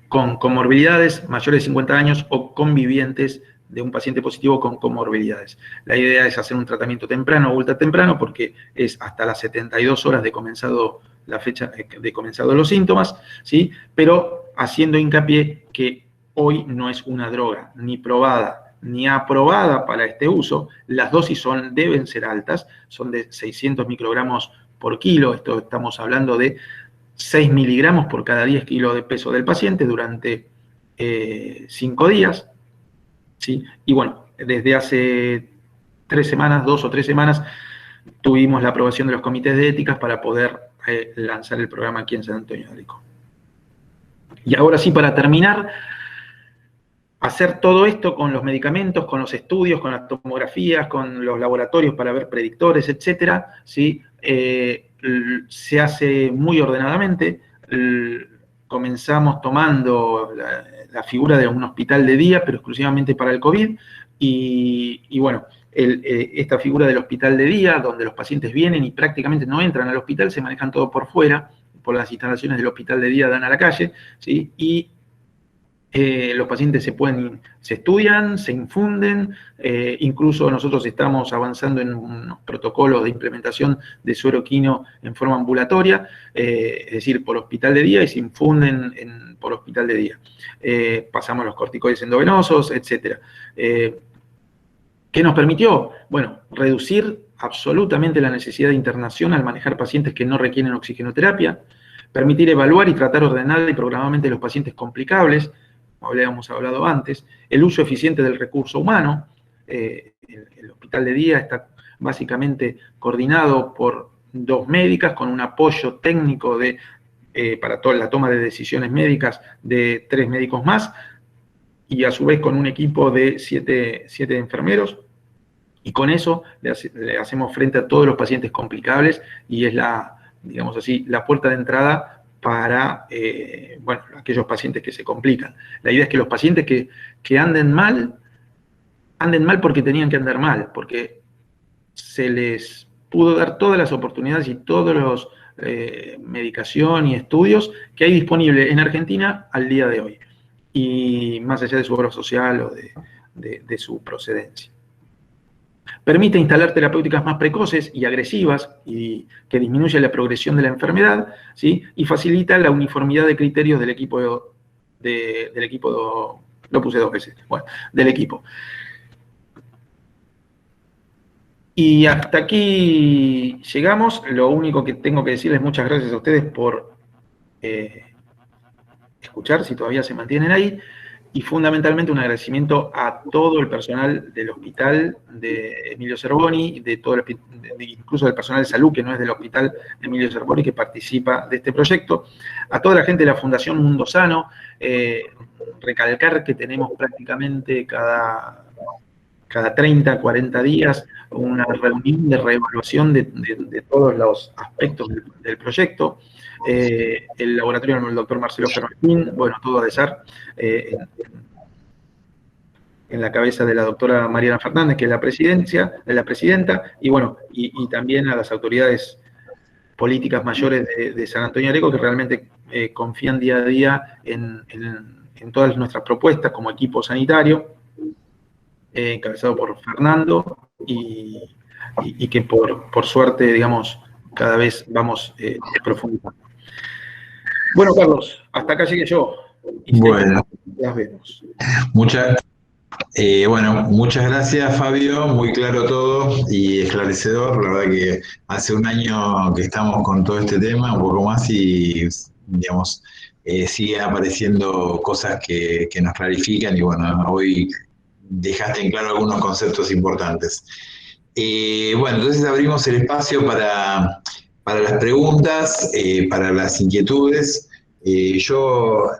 S2: con comorbilidades mayores de 50 años o convivientes de un paciente positivo con comorbilidades. La idea es hacer un tratamiento temprano o ultra temprano, porque es hasta las 72 horas de comenzado la fecha de comenzado los síntomas, ¿sí? Pero haciendo hincapié que hoy no es una droga ni probada ni aprobada para este uso. Las dosis deben ser altas, son de 600 microgramos por kilo. Esto estamos hablando de 6 miligramos por cada 10 kilos de peso del paciente durante 5 días, ¿sí? Y bueno, desde hace 2 o 3 semanas, tuvimos la aprobación de los comités de éticas para poder lanzar el programa aquí en San Antonio de Areco. Y ahora sí, para terminar, hacer todo esto con los medicamentos, con los estudios, con las tomografías, con los laboratorios para ver predictores, etcétera, ¿sí? Se hace muy ordenadamente. Comenzamos tomando la figura de un hospital de día, pero exclusivamente para el COVID, y bueno, esta figura del hospital de día, donde los pacientes vienen y prácticamente no entran al hospital, se manejan todo por fuera, por las instalaciones del hospital de día dan a la calle, ¿sí? Y los pacientes se estudian, se infunden, incluso nosotros estamos avanzando en unos protocolos de implementación de suero quino en forma ambulatoria, es decir, por hospital de día, y se infunden por hospital de día. Pasamos los corticoides endovenosos, etc. ¿Qué nos permitió? Bueno, reducir absolutamente la necesidad de internación al manejar pacientes que no requieren oxigenoterapia, permitir evaluar y tratar ordenada y programadamente los pacientes complicables, como habíamos hablado antes, el uso eficiente del recurso humano. El hospital de día está básicamente coordinado por 2 médicas con un apoyo técnico para toda la toma de decisiones médicas de 3 médicos más, y a su vez con un equipo de 7 enfermeros, y con eso le hacemos frente a todos los pacientes complicables, y es digamos así, la puerta de entrada para, aquellos pacientes que se complican. La idea es que los pacientes que anden mal porque tenían que andar mal, porque se les pudo dar todas las oportunidades y todos los medicación y estudios que hay disponible en Argentina al día de hoy, y más allá de su obra social o de su procedencia. Permite instalar terapéuticas más precoces y agresivas y que disminuye la progresión de la enfermedad, ¿sí? Y facilita la uniformidad de criterios del equipo, lo puse 2 veces, del equipo. Y hasta aquí llegamos. Lo único que tengo que decirles, muchas gracias a ustedes por escuchar, si todavía se mantienen ahí, y fundamentalmente un agradecimiento a todo el personal del hospital de Emilio Zerboni, incluso del personal de salud que no es del hospital de Emilio Zerboni, que participa de este proyecto, a toda la gente de la Fundación Mundo Sano, recalcar que tenemos prácticamente cada 30, 40 días una reunión de reevaluación de todos los aspectos del proyecto. El laboratorio del doctor Marcelo Fermartín, todo de SAR, en la cabeza de la doctora Mariana Fernández, que es la presidenta, y también a las autoridades políticas mayores de San Antonio de Areco, que realmente confían día a día en todas nuestras propuestas como equipo sanitario, encabezado por Fernando, y que por suerte, digamos, cada vez vamos profundizando. Bueno, Carlos, hasta acá llegué yo.
S1: Bueno,
S2: las vemos.
S1: Muchas gracias, Fabio. Muy claro todo y esclarecedor. La verdad que hace un año que estamos con todo este tema, un poco más, y digamos, siguen apareciendo cosas que nos clarifican, y hoy dejaste en claro algunos conceptos importantes. Entonces abrimos el espacio para las preguntas, para las inquietudes. Yo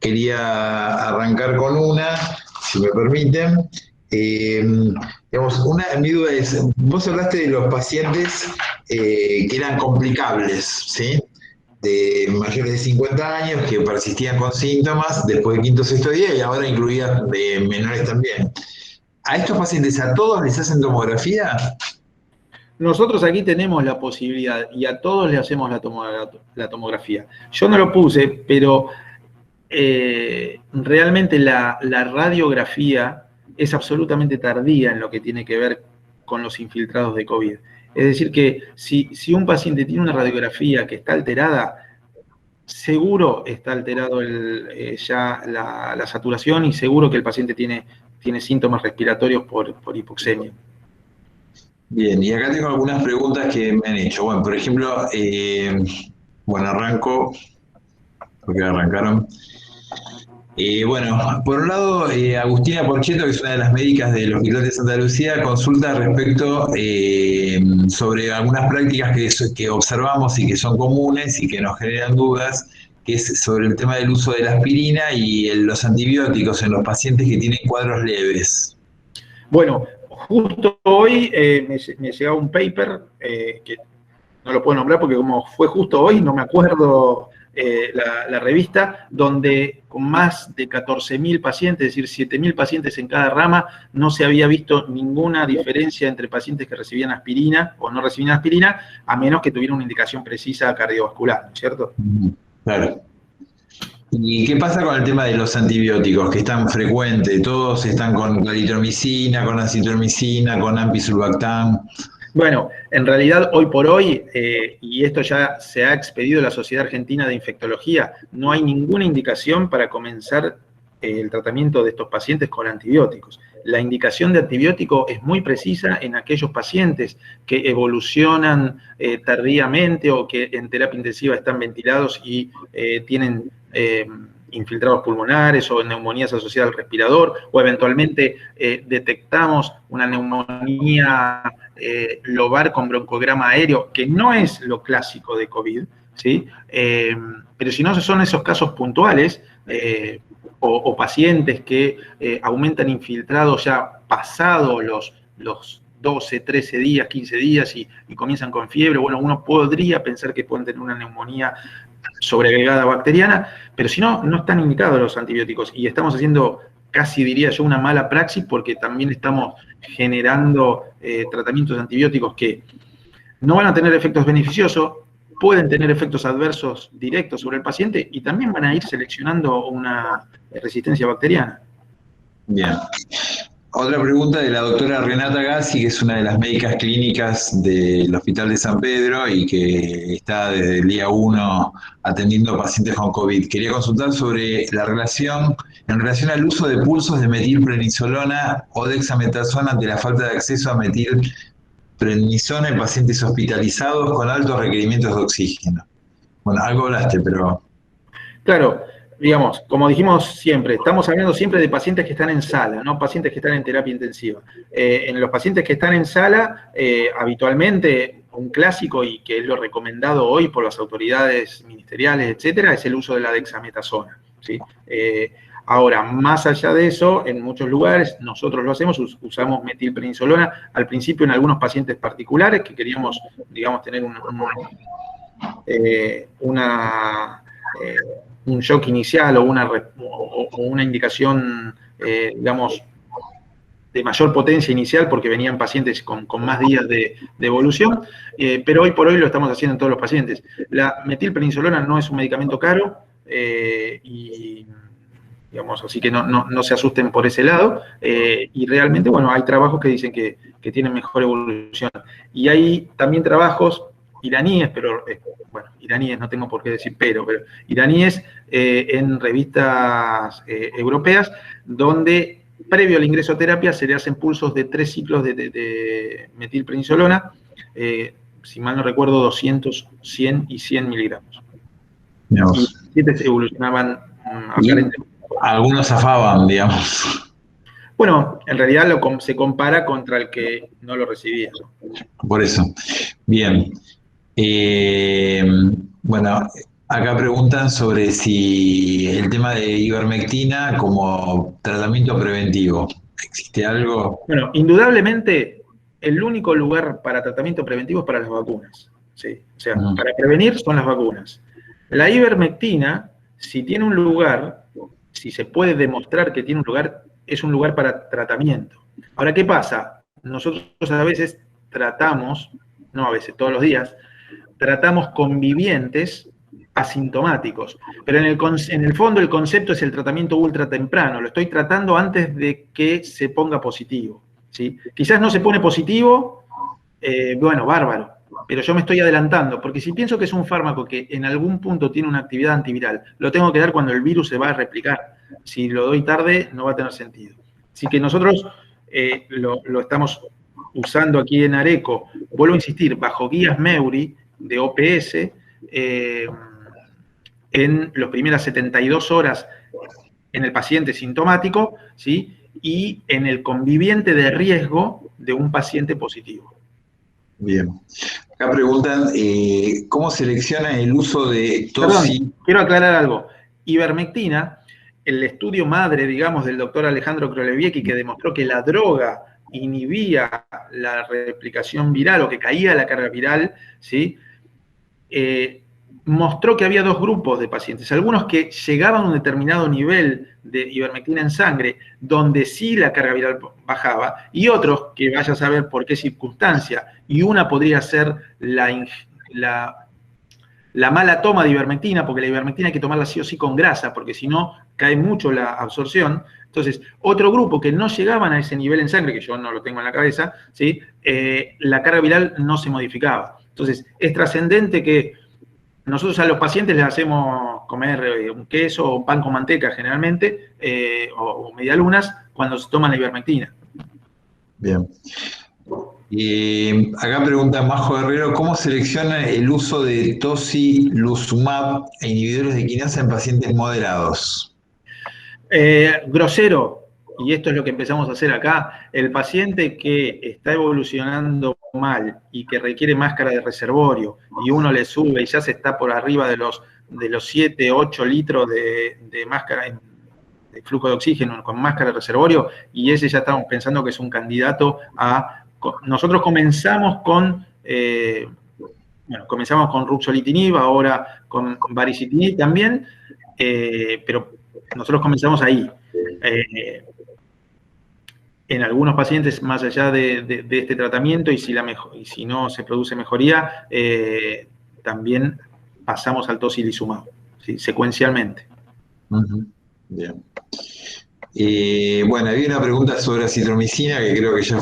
S1: quería arrancar con una, si me permiten. Mi duda es, vos hablaste de los pacientes que eran complicables, ¿sí? De mayores de 50 años que persistían con síntomas después del quinto o sexto día, y ahora incluidas de menores también. ¿A estos pacientes a todos les hacen tomografía?
S2: Nosotros aquí tenemos la posibilidad y a todos le hacemos la tomografía. Yo no lo puse, pero realmente la radiografía es absolutamente tardía en lo que tiene que ver con los infiltrados de COVID. Es decir que si un paciente tiene una radiografía que está alterada, seguro está alterado ya la saturación, y seguro que el paciente tiene síntomas respiratorios por hipoxemia.
S1: Bien, y acá tengo algunas preguntas que me han hecho. Por ejemplo, arranco, porque arrancaron. Por un lado, Agustina Porchetto, que es una de las médicas del Hospital de Santa Lucía, consulta respecto sobre algunas prácticas que observamos y que son comunes y que nos generan dudas, que es sobre el tema del uso de la aspirina y los antibióticos en los pacientes que tienen cuadros leves.
S2: Bueno, justo hoy me llegó un paper, que no lo puedo nombrar porque como fue justo hoy, no me acuerdo la revista, donde con más de 14.000 pacientes, es decir, 7.000 pacientes en cada rama, no se había visto ninguna diferencia entre pacientes que recibían aspirina o no recibían aspirina, a menos que tuvieran una indicación precisa cardiovascular, ¿cierto?
S1: Claro. ¿Y qué pasa con el tema de los antibióticos, que es tan frecuente? Todos están con claritromicina, con acitromicina, con ampisulbactam.
S2: Bueno, en realidad hoy por hoy, y esto ya se ha expedido a la Sociedad Argentina de Infectología, no hay ninguna indicación para comenzar el tratamiento de estos pacientes con antibióticos. La indicación de antibiótico es muy precisa en aquellos pacientes que evolucionan tardíamente o que en terapia intensiva están ventilados y tienen infiltrados pulmonares o neumonías asociadas al respirador, o eventualmente detectamos una neumonía lobar con broncograma aéreo, que no es lo clásico de COVID, ¿sí? Pero si no, son esos casos puntuales, o pacientes que aumentan infiltrados ya pasado los 12, 13 días, 15 días y comienzan con fiebre. Bueno, uno podría pensar que pueden tener una neumonía sobreagregada bacteriana, pero si no, no están indicados los antibióticos y estamos haciendo casi diría yo una mala praxis porque también estamos generando tratamientos antibióticos que no van a tener efectos beneficiosos, pueden tener efectos adversos directos sobre el paciente y también van a ir seleccionando una resistencia bacteriana.
S1: Bien. Otra pregunta de la doctora Renata Gassi, que es una de las médicas clínicas del Hospital de San Pedro y que está desde el día 1 atendiendo pacientes con COVID. Quería consultar sobre la relación, en relación al uso de pulsos de metilprednisolona o dexametasona ante la falta de acceso a metilprednisona en pacientes hospitalizados con altos requerimientos de oxígeno. Bueno, algo hablaste, pero...
S2: Claro, digamos, como dijimos siempre, estamos hablando siempre de pacientes que están en sala, no pacientes que están en terapia intensiva. En los pacientes que están en sala, habitualmente un clásico y que es lo recomendado hoy por las autoridades ministeriales, etcétera, es el uso de la dexametasona, ¿sí? Ahora, más allá de eso, en muchos lugares nosotros lo hacemos, usamos metilprednisolona, al principio en algunos pacientes particulares que queríamos, digamos, tener un shock inicial o una indicación, digamos, de mayor potencia inicial porque venían pacientes con más días de evolución, pero hoy por hoy lo estamos haciendo en todos los pacientes. La metilprednisolona no es un medicamento caro y, digamos, así que no se asusten por ese lado, y realmente, bueno, hay trabajos que dicen que tienen mejor evolución. Y hay también trabajos iraníes, pero, bueno, iraníes no tengo por qué decir pero iraníes en revistas europeas, donde previo al ingreso a terapia se le hacen pulsos de 3 ciclos de metilprednisolona, si mal no recuerdo, 200, 100 y 100 miligramos.
S1: Digamos.
S2: Y los pacientes evolucionaban aparentemente.
S1: Algunos zafaban, digamos.
S2: Bueno, en realidad se compara contra el que no lo recibía.
S1: Por eso. Bien. Bueno, acá preguntan sobre si el tema de ivermectina como tratamiento preventivo. ¿Existe algo?
S2: Bueno, indudablemente el único lugar para tratamiento preventivo es para las vacunas, ¿sí? O sea, para prevenir son las vacunas. La ivermectina, si tiene un lugar, si se puede demostrar que tiene un lugar, es un lugar para tratamiento. Ahora, ¿qué pasa? Nosotros a veces tratamos, no a veces, todos los días, tratamos convivientes asintomáticos, pero en el fondo el concepto es el tratamiento ultra temprano, lo estoy tratando antes de que se ponga positivo, ¿sí? Quizás no se pone positivo, bueno, bárbaro, pero yo me estoy adelantando, porque si pienso que es un fármaco que en algún punto tiene una actividad antiviral, lo tengo que dar cuando el virus se va a replicar. Si lo doy tarde, no va a tener sentido. Así que nosotros lo estamos usando aquí en Areco, vuelvo a insistir, bajo guías MEURI de OPS, en las primeras 72 horas en el paciente sintomático, ¿sí? Y en el conviviente de riesgo de un paciente positivo.
S1: Bien. Acá preguntan, ¿cómo selecciona el uso de tosi?
S2: Perdón, quiero aclarar algo. Ivermectina, el estudio madre, digamos, del doctor Alejandro Kroleviecki, que demostró que la droga inhibía la replicación viral o que caía la carga viral, ¿sí? Mostró que había dos grupos de pacientes, algunos que llegaban a un determinado nivel de ivermectina en sangre, donde sí la carga viral bajaba, y otros que vaya a saber por qué circunstancia, y una podría ser la mala toma de ivermectina, porque la ivermectina hay que tomarla sí o sí con grasa, porque si no cae mucho la absorción. Entonces, otro grupo que no llegaban a ese nivel en sangre, que yo no lo tengo en la cabeza, ¿sí? La carga viral no se modificaba. Entonces, es trascendente que nosotros a los pacientes les hacemos comer un queso o un pan con manteca generalmente, o medialunas, cuando se toman la ivermectina.
S1: Bien. Acá pregunta Majo Herrero, ¿cómo selecciona el uso de tocilizumab e inhibidores de quinasa en pacientes moderados?
S2: Grosero, y esto es lo que empezamos a hacer acá, el paciente que está evolucionando mal y que requiere máscara de reservorio y uno le sube y ya se está por arriba de los 7, 8 litros de máscara, de flujo de oxígeno con máscara de reservorio, y ese ya estamos pensando que es un candidato a... Nosotros comenzamos con bueno, comenzamos con ruxolitinib, ahora con baricitinib también, pero nosotros comenzamos ahí. En algunos pacientes, más allá de este tratamiento, y si no se produce mejoría, también pasamos al tocilizumab, ¿sí? Secuencialmente.
S1: Bien. Bueno, había una pregunta sobre acitromicina que creo que ya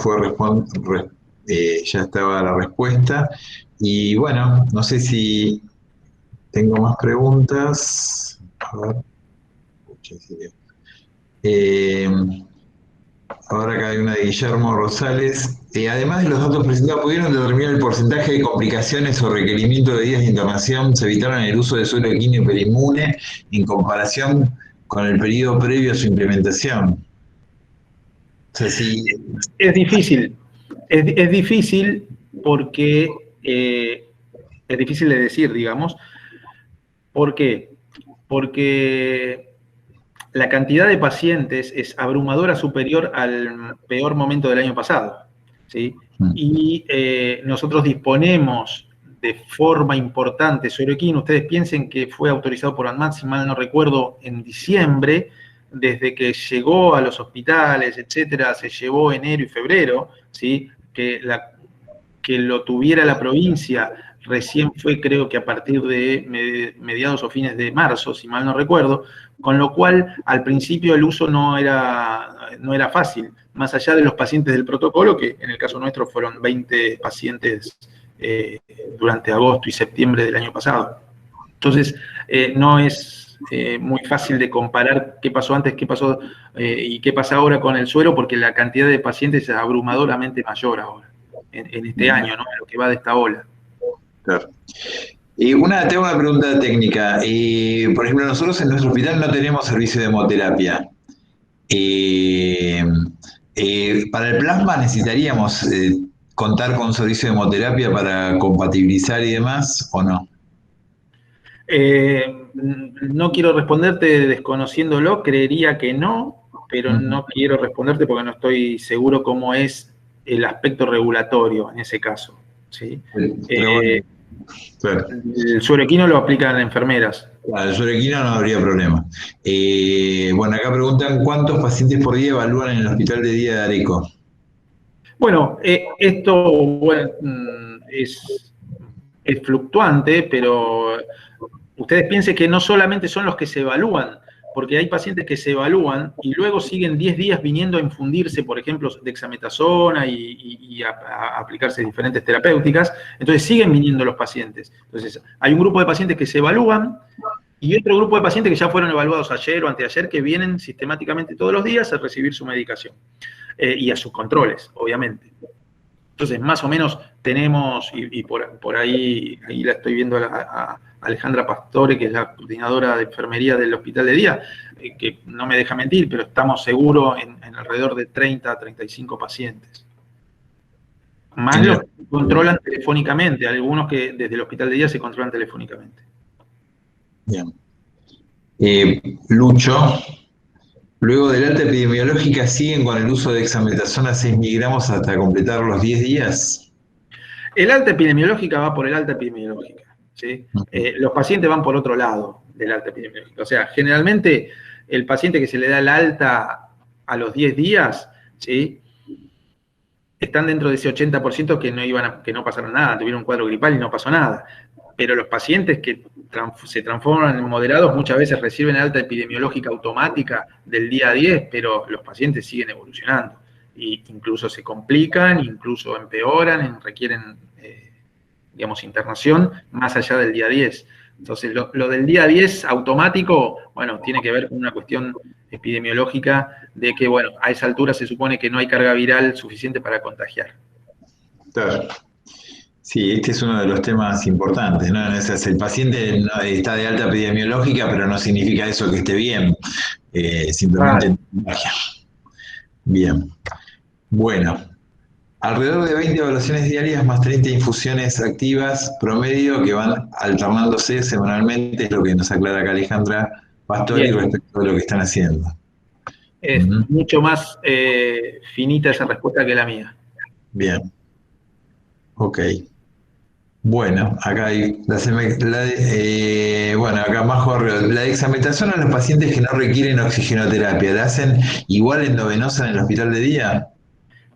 S1: ya estaba la respuesta. Y bueno, no sé si tengo más preguntas. A ver. Eh, Ahora acá hay una de Guillermo Rosales. Además de los datos presentados, ¿pudieron determinar el porcentaje de complicaciones o requerimiento de días de internación? ¿Se evitaron el uso de suelo equino hiperinmune en comparación con el periodo previo a su implementación? O sea, sí.
S2: Es difícil. Es difícil porque es difícil de decir, digamos. ¿Por qué? Porque la cantidad de pacientes es abrumadora superior al peor momento del año pasado, ¿sí? Y nosotros disponemos de forma importante suero equino. Ustedes piensen que fue autorizado por ANMAT, si mal no recuerdo, en diciembre. Desde que llegó a los hospitales, etcétera, se llevó enero y febrero, ¿sí? Que lo tuviera la provincia recién fue, creo que a partir de mediados o fines de marzo, si mal no recuerdo, con lo cual al principio el uso no era fácil, más allá de los pacientes del protocolo, que en el caso nuestro fueron 20 pacientes durante agosto y septiembre del año pasado. Entonces, no es muy fácil de comparar qué pasó antes, qué pasó y qué pasa ahora con el suero, porque la cantidad de pacientes es abrumadoramente mayor ahora, en este año, ¿no? En lo que va de esta ola.
S1: Claro. Tengo una pregunta técnica. Por ejemplo, nosotros en nuestro hospital no tenemos servicio de hemoterapia. Para el plasma necesitaríamos contar con un servicio de hemoterapia para compatibilizar y demás, ¿o no?
S2: No quiero responderte desconociéndolo, creería que no, pero no quiero responderte porque no estoy seguro cómo es el aspecto regulatorio en ese caso, ¿sí?
S1: Bueno, claro.
S2: El suero equino lo aplican enfermeras.
S1: Claro, el suero equino no habría problema. Bueno, acá preguntan ¿cuántos pacientes por día evalúan en el hospital de día de Areco?
S2: Bueno, esto es fluctuante, pero ustedes piensen que no solamente son los que se evalúan, porque hay pacientes que se evalúan y luego siguen 10 días viniendo a infundirse, por ejemplo, dexametasona y a aplicarse diferentes terapéuticas, entonces siguen viniendo los pacientes. Entonces, hay un grupo de pacientes que se evalúan y otro grupo de pacientes que ya fueron evaluados ayer o anteayer, que vienen sistemáticamente todos los días a recibir su medicación y a sus controles, obviamente. Entonces, más o menos tenemos, y por ahí la estoy viendo a Alejandra Pastore, que es la coordinadora de enfermería del hospital de día, que no me deja mentir, pero estamos seguros en alrededor de 30 a 35 pacientes. Más los que se controlan telefónicamente, algunos que desde el hospital de día se controlan telefónicamente.
S1: Bien. Lucho, luego del alta epidemiológica, ¿siguen con el uso de dexametasona 6 miligramos hasta completar los 10 días?
S2: El alta epidemiológica va por el alta epidemiológica, ¿sí? Los pacientes van por otro lado del alta epidemiológica. O sea, generalmente el paciente que se le da el alta a los 10 días, ¿sí? Están dentro de ese 80% que no pasaron nada, tuvieron un cuadro gripal y no pasó nada. Pero los pacientes que se transforman en moderados muchas veces reciben alta epidemiológica automática del día 10, pero los pacientes siguen evolucionando. E incluso se complican, incluso empeoran, requieren, digamos, internación más allá del día 10. Entonces, lo del día 10 automático, bueno, tiene que ver con una cuestión epidemiológica de que, bueno, a esa altura se supone que no hay carga viral suficiente para contagiar.
S1: Claro. Sí, este es uno de los temas importantes, ¿no? El paciente está de alta epidemiológica, pero no significa eso que esté bien, simplemente contagia. Bien. Bueno, alrededor de 20 evaluaciones diarias más 30 infusiones activas promedio que van alternándose semanalmente, es lo que nos aclara acá Alejandra Pastori respecto a lo que están haciendo.
S2: Es mucho más finita esa respuesta que la mía.
S1: Bien. Ok. Bueno, acá hay, bueno, acá más Jorge, la dexametasona en los pacientes que no requieren oxigenoterapia, ¿la hacen igual endovenosa en el hospital de día?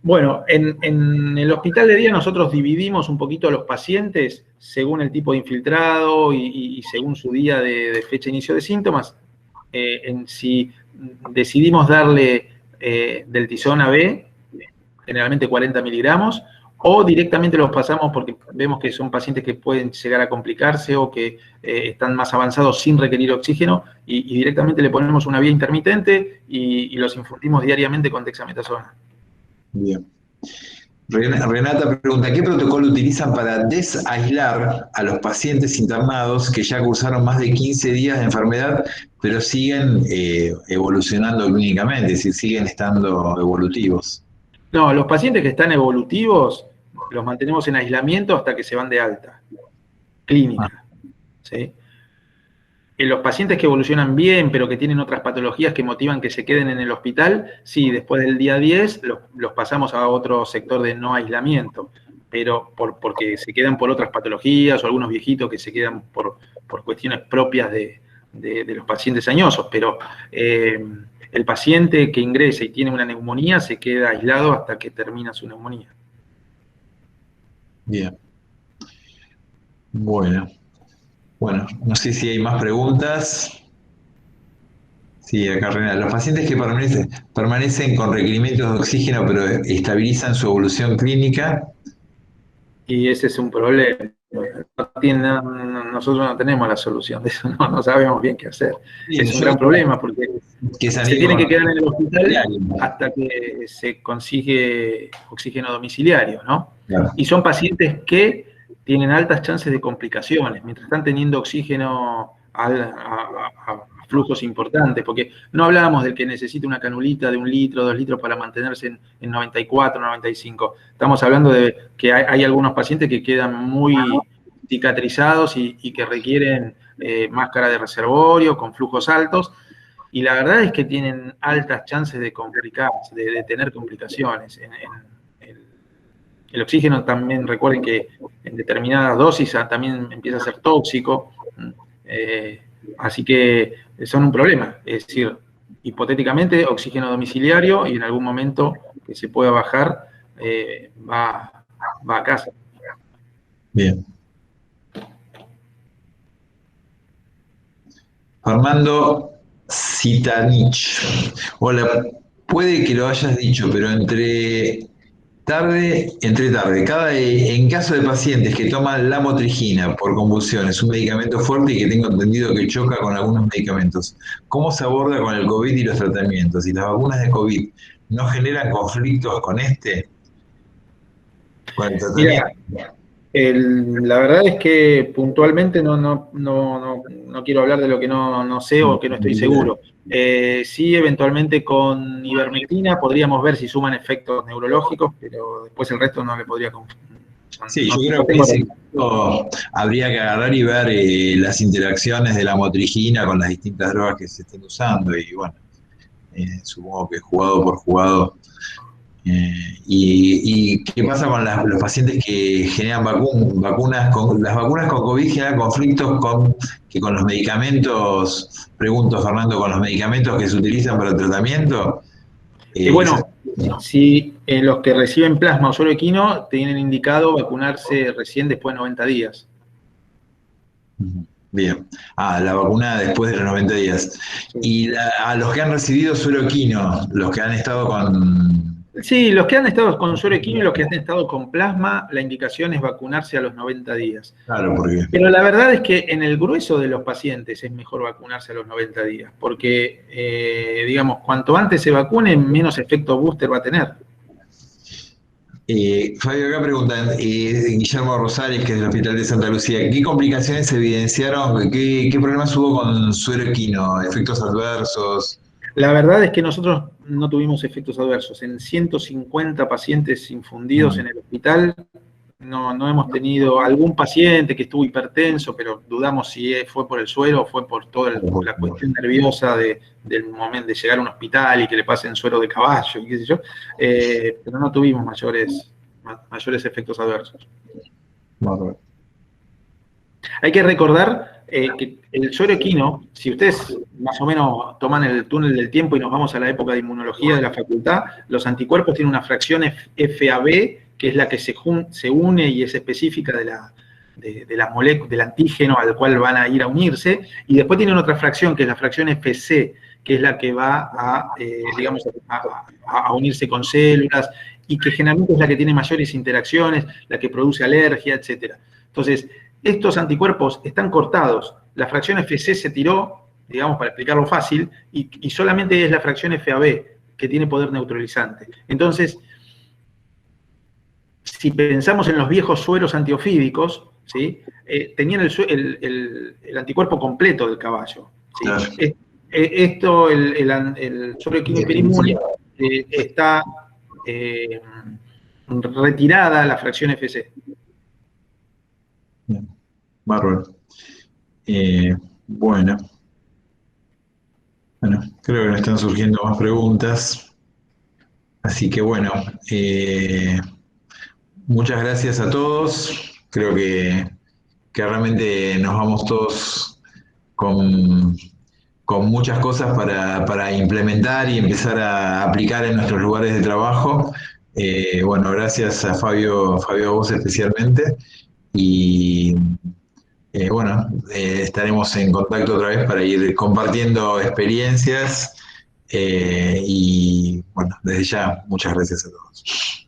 S2: Bueno, en el hospital de día nosotros dividimos un poquito a los pacientes según el tipo de infiltrado y según su día de fecha de inicio de síntomas. Si decidimos darle del Tizona B, generalmente 40 miligramos, o directamente los pasamos porque vemos que son pacientes que pueden llegar a complicarse o que están más avanzados sin requerir oxígeno y directamente le ponemos una vía intermitente y los infundimos diariamente con dexametasona.
S1: Bien. Renata pregunta, ¿qué protocolo utilizan para desaislar a los pacientes internados que ya cursaron más de 15 días de enfermedad, pero siguen evolucionando clínicamente, es decir, siguen estando evolutivos?
S2: No, los pacientes que están evolutivos los mantenemos en aislamiento hasta que se van de alta,
S1: Ah,
S2: clínica. ¿Sí? En los pacientes que evolucionan bien, pero que tienen otras patologías que motivan que se queden en el hospital, sí, después del día 10 los pasamos a otro sector de no aislamiento, pero porque se quedan por otras patologías o algunos viejitos que se quedan por cuestiones propias de los pacientes añosos, pero el paciente que ingresa y tiene una neumonía se queda aislado hasta que termina su neumonía.
S1: bien, bueno. Bueno, no sé si hay más preguntas. Sí, acá Renata. Los pacientes que permanecen con requerimientos de oxígeno pero estabilizan su evolución clínica.
S2: Y ese es un problema. Nosotros no tenemos la solución de eso, no sabemos bien qué hacer.
S1: Sí,
S2: Es un gran problema porque
S1: que se han
S2: se
S1: ido
S2: tienen
S1: con
S2: que quedar en el hospital
S1: diario.
S2: hasta que se consigue oxígeno domiciliario, ¿no?
S1: Claro.
S2: Y son pacientes que tienen altas chances de complicaciones, mientras están teniendo oxígeno a flujos importantes, porque no hablábamos del que necesita una canulita de 1 litro, 2 litros para mantenerse en 94, 95. Estamos hablando de que hay algunos pacientes que quedan muy cicatrizados y que requieren máscara de reservorio con flujos altos, y la verdad es que tienen altas chances de complicarse, de tener complicaciones. El oxígeno también, recuerden que en determinadas dosis también empieza a ser tóxico, eh, así que son un problema. Es decir, hipotéticamente, oxígeno domiciliario y en algún momento que se pueda bajar, va a casa.
S1: Bien. Armando Citanich. Hola, puede que lo hayas dicho, pero entre tarde, en caso de pacientes que toman lamotrigina por convulsiones, un medicamento fuerte y que tengo entendido que choca con algunos medicamentos, ¿cómo se aborda con el COVID y los tratamientos? ¿Y las vacunas de COVID no generan conflictos con el
S2: Mira,
S1: tratamiento?
S2: la verdad es que puntualmente no quiero hablar de lo que no sé o que no estoy seguro. Sí, eventualmente con ivermectina podríamos ver si suman efectos neurológicos, pero después el resto no le podría...
S1: Sí, yo
S2: No
S1: creo que
S2: tengo...
S1: ese caso habría que agarrar y ver las interacciones de la motrigina con las distintas drogas que se estén usando y bueno, supongo que jugado por jugado. Y qué pasa con los pacientes que generan vacunas las vacunas con COVID generan conflictos con los medicamentos, pregunto Fernando, con los medicamentos que se utilizan para el tratamiento? Esa
S2: Bueno, si los que reciben plasma o suero equino tienen indicado vacunarse recién después de 90 días.
S1: Bien. Ah, la vacuna después de los 90 días.
S2: Sí.
S1: Y a los que han recibido suero equino, los que han estado con...
S2: Sí, los que han estado con suero equino y los que han estado con plasma, la indicación es vacunarse a los 90 días.
S1: Claro, porque...
S2: Pero la verdad es que en el grueso de los pacientes es mejor vacunarse a los 90 días, porque, digamos, cuanto antes se vacune, menos efecto booster va a tener.
S1: Fabio, acá preguntan, Guillermo Rosales, que es del Hospital de Santa Lucía, ¿qué complicaciones se evidenciaron? ¿Qué problemas hubo con suero equino? ¿Efectos adversos?
S2: La verdad es que nosotros no tuvimos efectos adversos. En 150 pacientes infundidos en el hospital, no hemos tenido algún paciente que estuvo hipertenso, pero dudamos si fue por el suero o fue por toda la cuestión nerviosa del momento de llegar a un hospital y que le pasen suero de caballo y qué sé yo, pero no tuvimos mayores efectos adversos.
S1: Bárbaro.
S2: Hay que recordar que el suero equino, si ustedes más o menos toman el túnel del tiempo y nos vamos a la época de inmunología de la facultad, los anticuerpos tienen una fracción FAB, que es la que se une y es específica de la molécula, del antígeno al cual van a ir a unirse, y después tienen otra fracción, que es la fracción FC, que es la que va digamos, a unirse con células, y que generalmente es la que tiene mayores interacciones, la que produce alergia, etc. Entonces, estos anticuerpos están cortados. La fracción FC se tiró, digamos, para explicarlo fácil, y solamente es la fracción FAB que tiene poder neutralizante. Entonces, si pensamos en los viejos sueros antiofídicos, ¿sí? Tenían el anticuerpo completo del caballo. ¿Sí?
S1: Claro.
S2: Esto, el suero equino hiperinmune, está retirada la fracción FC.
S1: Bien. Bárbaro. Bueno, creo que nos están surgiendo más preguntas. Así que bueno, muchas gracias a todos. Creo que realmente nos vamos todos con muchas cosas para implementar y empezar a aplicar en nuestros lugares de trabajo. Bueno, gracias a Fabio, a vos especialmente. Y bueno, estaremos en contacto otra vez para ir compartiendo experiencias. Y bueno, desde ya, muchas gracias a todos.